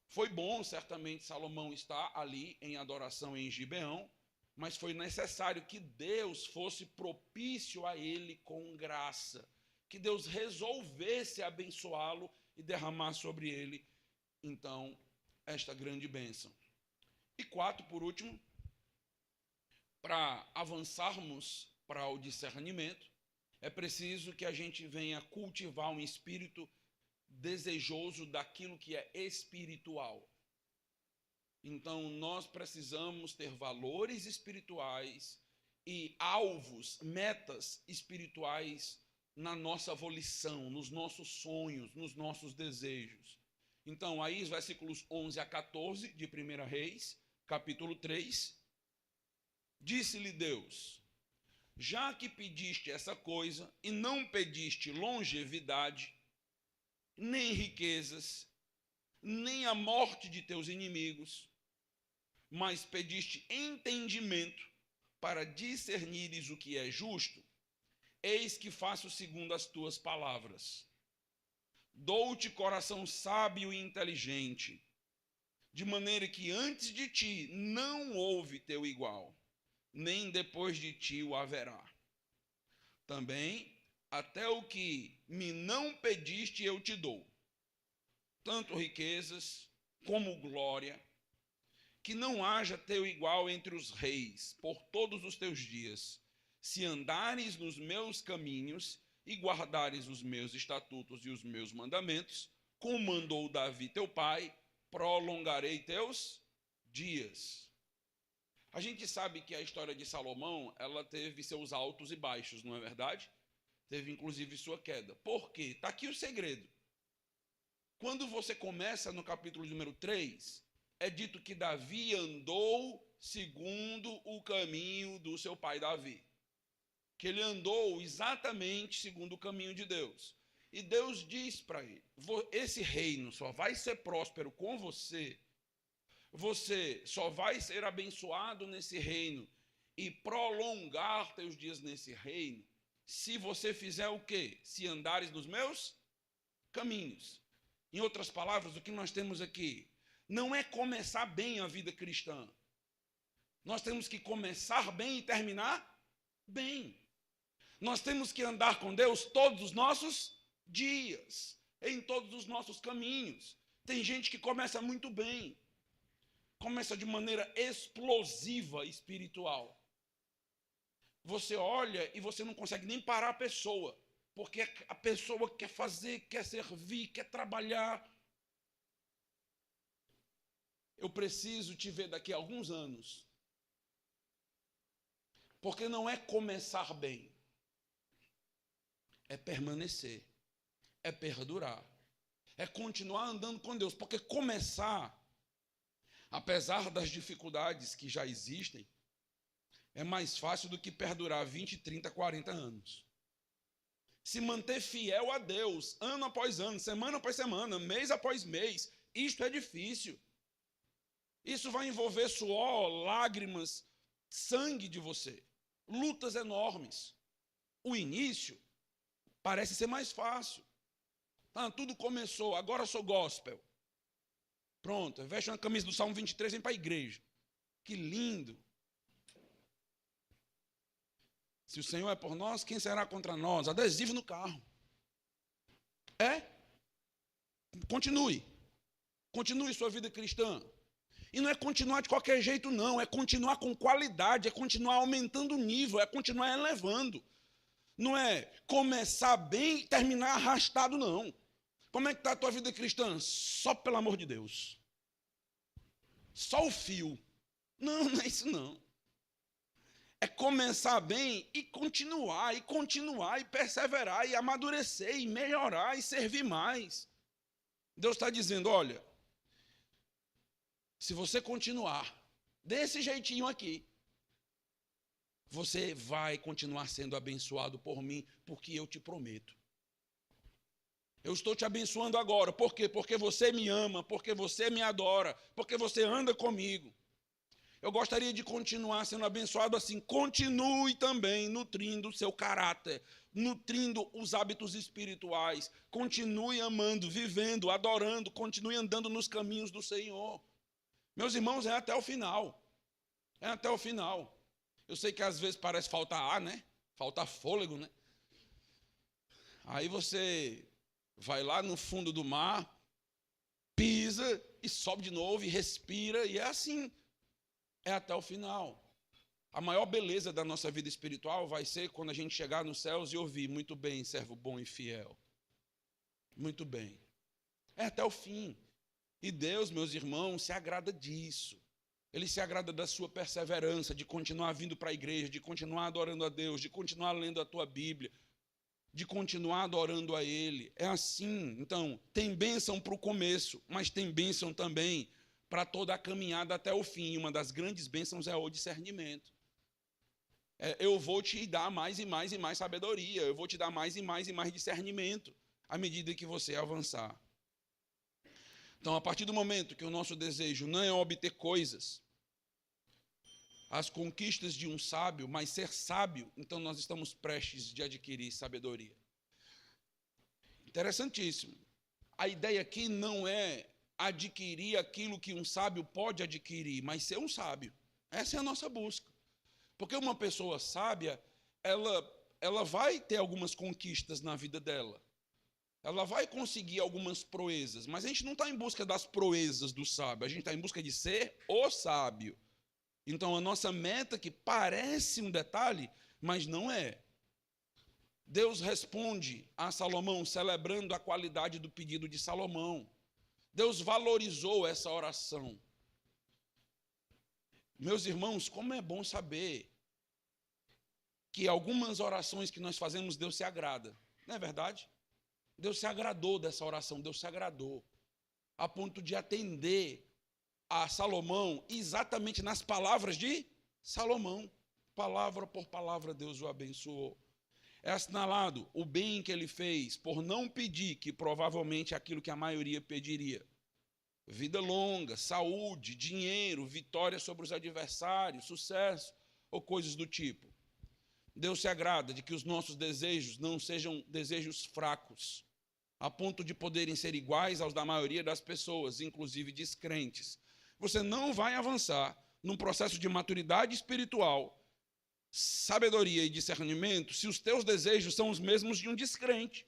Foi bom, certamente, Salomão estar ali em adoração em Gibeão, mas foi necessário que Deus fosse propício a ele com graça, que Deus resolvesse abençoá-lo e derramar sobre ele, então, esta grande bênção. E 4, por último, para avançarmos para o discernimento, é preciso que a gente venha cultivar um espírito desejoso daquilo que é espiritual. Então, nós precisamos ter valores espirituais e alvos, metas espirituais na nossa volição, nos nossos sonhos, nos nossos desejos. Então, aí os versículos 11 a 14 de 1 Reis, capítulo 3, disse-lhe Deus: já que pediste essa coisa e não pediste longevidade, nem riquezas, nem a morte de teus inimigos, mas pediste entendimento para discernires o que é justo, eis que faço segundo as tuas palavras. Dou-te coração sábio e inteligente, de maneira que antes de ti não houve teu igual, nem depois de ti o haverá. Também, até o que me não pediste eu te dou, tanto riquezas como glória, que não haja teu igual entre os reis, por todos os teus dias, se andares nos meus caminhos e guardares os meus estatutos e os meus mandamentos, como mandou Davi teu pai, prolongarei teus dias. A gente sabe que a história de Salomão, ela teve seus altos e baixos, não é verdade? Teve inclusive sua queda. Por quê? Está aqui o segredo. Quando você começa no capítulo número 3, é dito que Davi andou segundo o caminho do seu pai Davi. Que ele andou exatamente segundo o caminho de Deus. E Deus diz para ele: esse reino só vai ser próspero com você, você só vai ser abençoado nesse reino e prolongar teus dias nesse reino, se você fizer o quê? Se andares nos meus caminhos. Em outras palavras, o que nós temos aqui não é começar bem a vida cristã. Nós temos que começar bem e terminar bem. Nós temos que andar com Deus todos os nossos dias, em todos os nossos caminhos. Tem gente que começa muito bem, começa de maneira explosiva espiritual. Você olha e você não consegue nem parar a pessoa, porque a pessoa quer fazer, quer servir, quer trabalhar. eu preciso te ver daqui a alguns anos. Porque não é começar bem, é permanecer, é perdurar, é continuar andando com Deus. Porque começar, apesar das dificuldades que já existem, é mais fácil do que perdurar 20, 30, 40 anos. Se manter fiel a Deus, ano após ano, semana após semana, mês após mês, isto é difícil. Isso vai envolver suor, lágrimas, sangue de você, lutas enormes. O início parece ser mais fácil. Tudo começou, agora sou gospel. Pronto, veste uma camisa do Salmo 23 e vem para a igreja. Que lindo. Se o Senhor é por nós, quem será contra nós? Adesivo no carro. Continue. Continue sua vida cristã. E não é continuar de qualquer jeito, não. É continuar com qualidade, é continuar aumentando o nível, é continuar elevando. Não é começar bem e terminar arrastado, não. Como é que está a tua vida cristã? Só pelo amor de Deus. Só o fio. Não, não é isso não. É começar bem e continuar, e perseverar, e amadurecer, e melhorar, e servir mais. Deus está dizendo, olha, se você continuar desse jeitinho aqui, você vai continuar sendo abençoado por mim, porque eu te prometo. Eu estou te abençoando agora. Por quê? Porque você me ama, porque você me adora, porque você anda comigo. Eu gostaria de continuar sendo abençoado assim. Continue também nutrindo o seu caráter, nutrindo os hábitos espirituais. Continue amando, vivendo, adorando, continue andando nos caminhos do Senhor. Meus irmãos, é até o final. É até o final. Eu sei que às vezes parece faltar ar, né? Faltar fôlego, né? Aí você vai lá no fundo do mar, pisa e sobe de novo e respira, e é assim. É até o final. A maior beleza da nossa vida espiritual vai ser quando a gente chegar nos céus e ouvir, muito bem, servo bom e fiel. Muito bem. É até o fim. E Deus, meus irmãos, se agrada disso. Ele se agrada da sua perseverança, de continuar vindo para a igreja, de continuar adorando a Deus, de continuar lendo a tua Bíblia, de continuar adorando a Ele. É assim. Então, tem bênção para o começo, mas tem bênção também para toda a caminhada até o fim. Uma das grandes bênçãos é o discernimento. Eu vou te dar mais e mais e mais sabedoria, eu vou te dar mais e mais e mais discernimento, à medida que você avançar. Então, a partir do momento que o nosso desejo não é obter coisas, as conquistas de um sábio, mas ser sábio, então nós estamos prestes de adquirir sabedoria. Interessantíssimo. A ideia aqui não é adquirir aquilo que um sábio pode adquirir, mas ser um sábio. Essa é a nossa busca. Porque uma pessoa sábia, ela vai ter algumas conquistas na vida dela. Ela vai conseguir algumas proezas, mas a gente não está em busca das proezas do sábio, a gente está em busca de ser o sábio. Então, a nossa meta, que parece um detalhe, mas não é. Deus responde a Salomão celebrando a qualidade do pedido de Salomão. Deus valorizou essa oração. Meus irmãos, como é bom saber que algumas orações que nós fazemos, Deus se agrada. Não é verdade? Deus se agradou dessa oração, Deus se agradou, a ponto de atender a Salomão exatamente nas palavras de Salomão. Palavra por palavra, Deus o abençoou. É assinalado o bem que ele fez por não pedir, que provavelmente é aquilo que a maioria pediria. Vida longa, saúde, dinheiro, vitória sobre os adversários, sucesso ou coisas do tipo. Deus se agrada de que os nossos desejos não sejam desejos fracos, a ponto de poderem ser iguais aos da maioria das pessoas, inclusive descrentes. Você não vai avançar num processo de maturidade espiritual, sabedoria e discernimento se os teus desejos são os mesmos de um descrente.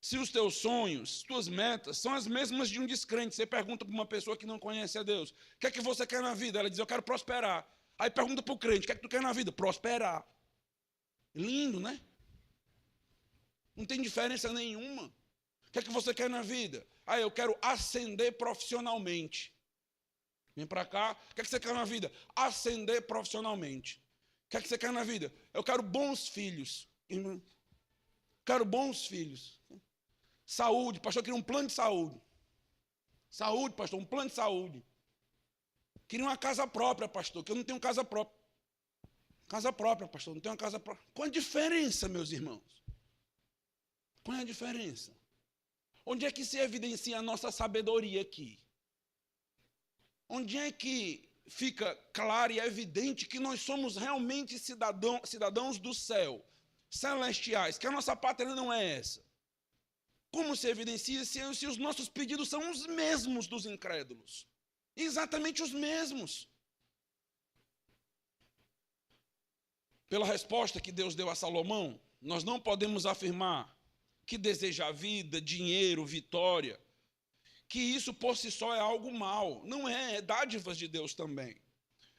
Se os teus sonhos, tuas metas são as mesmas de um descrente. Você pergunta para uma pessoa que não conhece a Deus, o que é que você quer na vida? Ela diz, eu quero prosperar. Aí pergunta para o crente, o que é que tu quer na vida? Prosperar. Lindo, né? Não tem diferença nenhuma. O que é que você quer na vida? Eu quero ascender profissionalmente. Vem para cá. O que é que você quer na vida? Ascender profissionalmente. O que é que você quer na vida? Eu quero bons filhos. Quero bons filhos. Saúde, pastor, eu queria um plano de saúde. Saúde, pastor, um plano de saúde. Queria uma casa própria, pastor, que eu não tenho casa própria. Casa própria, pastor, não tenho uma casa própria. Qual a diferença, meus irmãos? Qual é a diferença? Onde é que se evidencia a nossa sabedoria aqui? Onde é que fica claro e evidente que nós somos realmente cidadãos do céu, celestiais, que a nossa pátria não é essa? Como se evidencia se os nossos pedidos são os mesmos dos incrédulos? Exatamente os mesmos. Pela resposta que Deus deu a Salomão, nós não podemos afirmar que deseja vida, dinheiro, vitória, que isso por si só é algo mal. Não é dádivas de Deus também.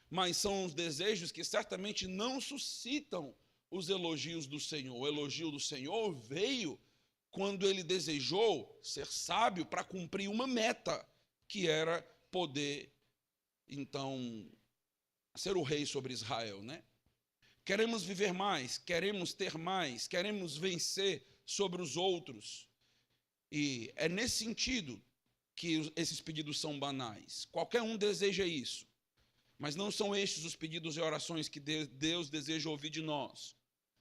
Mas são os desejos que certamente não suscitam os elogios do Senhor. O elogio do Senhor veio quando ele desejou ser sábio para cumprir uma meta, que era poder, então, ser o rei sobre Israel, né? Queremos viver mais, queremos ter mais, queremos vencer sobre os outros. E é nesse sentido que esses pedidos são banais. Qualquer um deseja isso. Mas não são estes os pedidos e orações que Deus deseja ouvir de nós.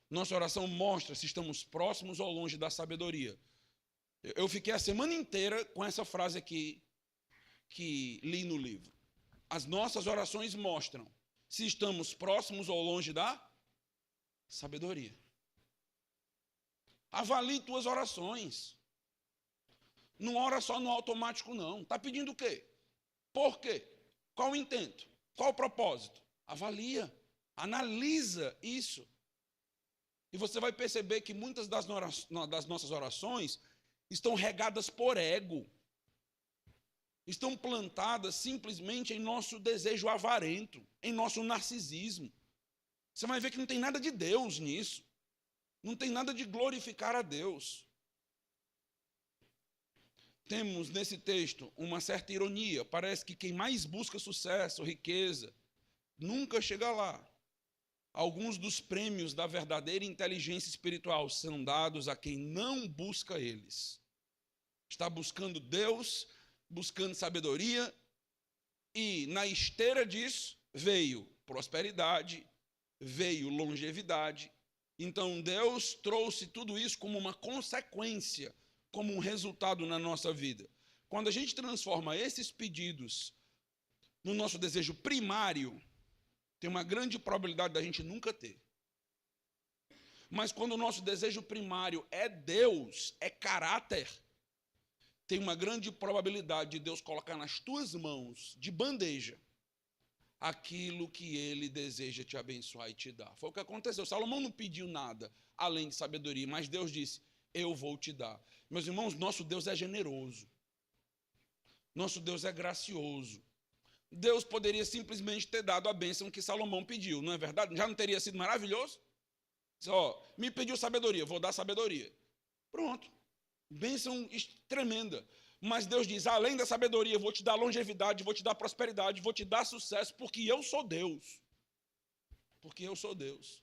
Nossa oração mostra se estamos próximos ou longe da sabedoria. Eu fiquei a semana inteira com essa frase aqui que li no livro. As nossas orações mostram se estamos próximos ou longe da sabedoria. Avalie tuas orações. Não ora só no automático, não. Está pedindo o quê? Por quê? Qual o intento? Qual o propósito? Avalia, analisa isso. E você vai perceber que muitas das nossas orações estão regadas por ego. Estão plantadas simplesmente em nosso desejo avarento, em nosso narcisismo. Você vai ver que não tem nada de Deus nisso. Não tem nada de glorificar a Deus. Temos nesse texto uma certa ironia. Parece que quem mais busca sucesso, riqueza, nunca chega lá. Alguns dos prêmios da verdadeira inteligência espiritual são dados a quem não busca eles. Está buscando Deus, buscando sabedoria, e na esteira disso veio prosperidade, veio longevidade. Então Deus trouxe tudo isso como uma consequência, como um resultado na nossa vida. Quando a gente transforma esses pedidos no nosso desejo primário, tem uma grande probabilidade da gente nunca ter. Mas quando o nosso desejo primário é Deus, é caráter, tem uma grande probabilidade de Deus colocar nas tuas mãos, de bandeja, aquilo que Ele deseja te abençoar e te dar. Foi o que aconteceu. Salomão não pediu nada além de sabedoria, mas Deus disse, eu vou te dar. Meus irmãos, nosso Deus é generoso. Nosso Deus é gracioso. Deus poderia simplesmente ter dado a bênção que Salomão pediu, não é verdade? Já não teria sido maravilhoso? Me pediu sabedoria, vou dar sabedoria. Pronto. Bênção tremenda. Mas Deus diz, além da sabedoria, vou te dar longevidade, vou te dar prosperidade, vou te dar sucesso, porque eu sou Deus. Porque eu sou Deus.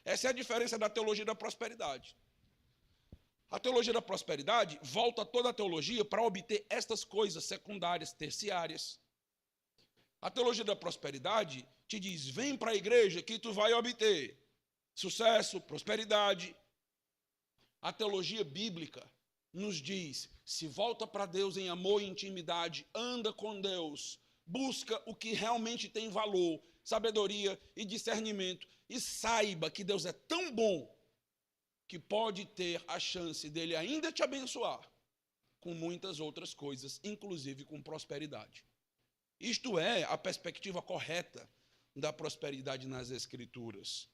Essa é a diferença da teologia da prosperidade. A teologia da prosperidade volta toda a teologia para obter estas coisas secundárias, terciárias. A teologia da prosperidade te diz, vem para a igreja que tu vai obter sucesso, prosperidade. A teologia bíblica nos diz, se volta para Deus em amor e intimidade, anda com Deus, busca o que realmente tem valor, sabedoria e discernimento, e saiba que Deus é tão bom que pode ter a chance dele ainda te abençoar com muitas outras coisas, inclusive com prosperidade. Isto é a perspectiva correta da prosperidade nas Escrituras,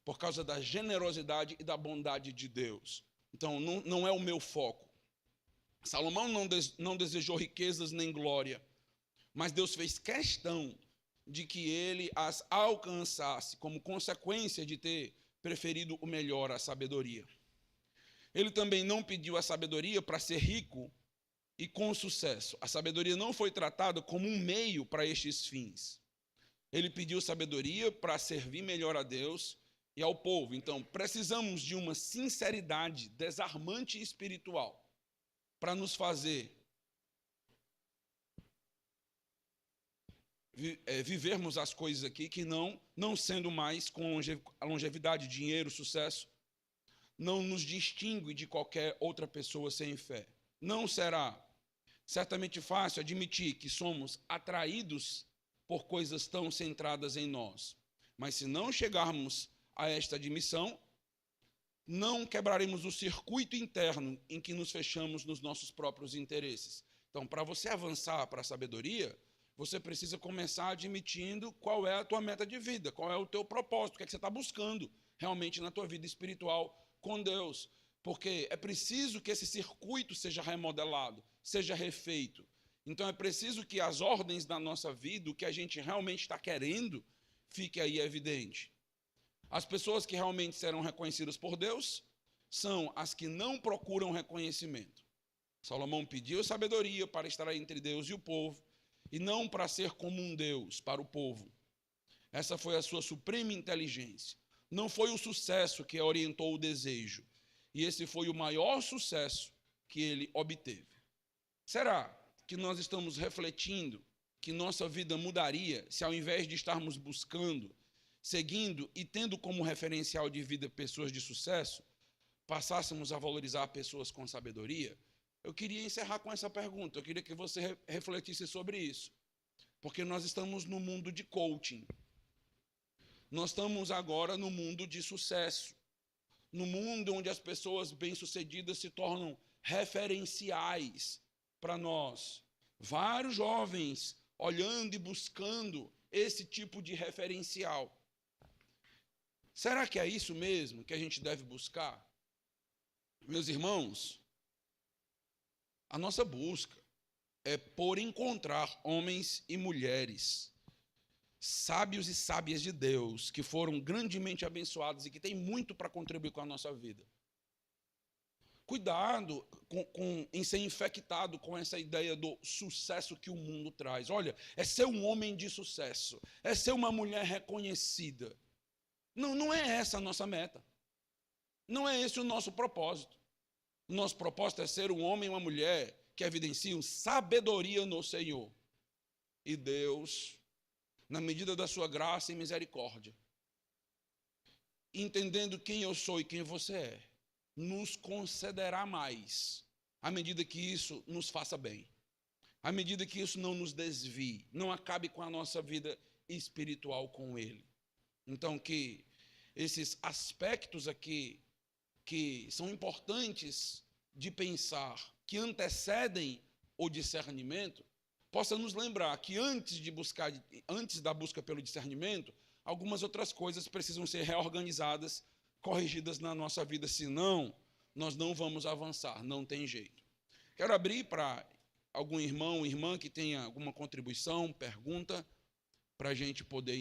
por causa da generosidade e da bondade de Deus. Então, não é o meu foco. Salomão não desejou riquezas nem glória, mas Deus fez questão de que ele as alcançasse como consequência de ter preferido o melhor, a sabedoria. Ele também não pediu a sabedoria para ser rico e com sucesso. A sabedoria não foi tratada como um meio para estes fins. Ele pediu sabedoria para servir melhor a Deus e ao povo. Então, precisamos de uma sinceridade desarmante espiritual para nos fazer vivermos as coisas aqui que não sendo mais com a longevidade, dinheiro, sucesso, não nos distingue de qualquer outra pessoa sem fé. Não será certamente fácil admitir que somos atraídos por coisas tão centradas em nós. Mas se não chegarmos a esta admissão, não quebraremos o circuito interno em que nos fechamos nos nossos próprios interesses. Então, para você avançar para a sabedoria, você precisa começar admitindo qual é a tua meta de vida, qual é o teu propósito, o que é que você está buscando realmente na tua vida espiritual com Deus. Porque é preciso que esse circuito seja remodelado, seja refeito. Então é preciso que as ordens da nossa vida, o que a gente realmente está querendo, fique aí evidente. As pessoas que realmente serão reconhecidas por Deus são as que não procuram reconhecimento. Salomão pediu sabedoria para estar entre Deus e o povo, e não para ser como um Deus para o povo. Essa foi a sua suprema inteligência. Não foi o sucesso que orientou o desejo, e esse foi o maior sucesso que ele obteve. Será que nós estamos refletindo que nossa vida mudaria se, ao invés de estarmos buscando, seguindo e tendo como referencial de vida pessoas de sucesso, passássemos a valorizar pessoas com sabedoria? Eu queria encerrar com essa pergunta. Eu queria que você refletisse sobre isso. Porque nós estamos no mundo de coaching. Nós estamos agora no mundo de sucesso. No mundo onde as pessoas bem-sucedidas se tornam referenciais para nós. Vários jovens olhando e buscando esse tipo de referencial. Será que é isso mesmo que a gente deve buscar? Meus irmãos, a nossa busca é por encontrar homens e mulheres, sábios e sábias de Deus, que foram grandemente abençoados e que têm muito para contribuir com a nossa vida. Cuidado em ser infectado com essa ideia do sucesso que o mundo traz. Olha, é ser um homem de sucesso, é ser uma mulher reconhecida. Não é essa a nossa meta. Não é esse o nosso propósito. O nosso propósito é ser um homem e uma mulher que evidenciam sabedoria no Senhor. E Deus, na medida da sua graça e misericórdia, entendendo quem eu sou e quem você é, nos concederá mais, à medida que isso nos faça bem, à medida que isso não nos desvie, não acabe com a nossa vida espiritual com Ele. Então, que esses aspectos aqui, que são importantes de pensar, que antecedem o discernimento, possa nos lembrar que antes da busca pelo discernimento, algumas outras coisas precisam ser reorganizadas, corrigidas na nossa vida, senão nós não vamos avançar, não tem jeito. Quero abrir para algum irmão, irmã que tenha alguma contribuição, pergunta, para a gente poder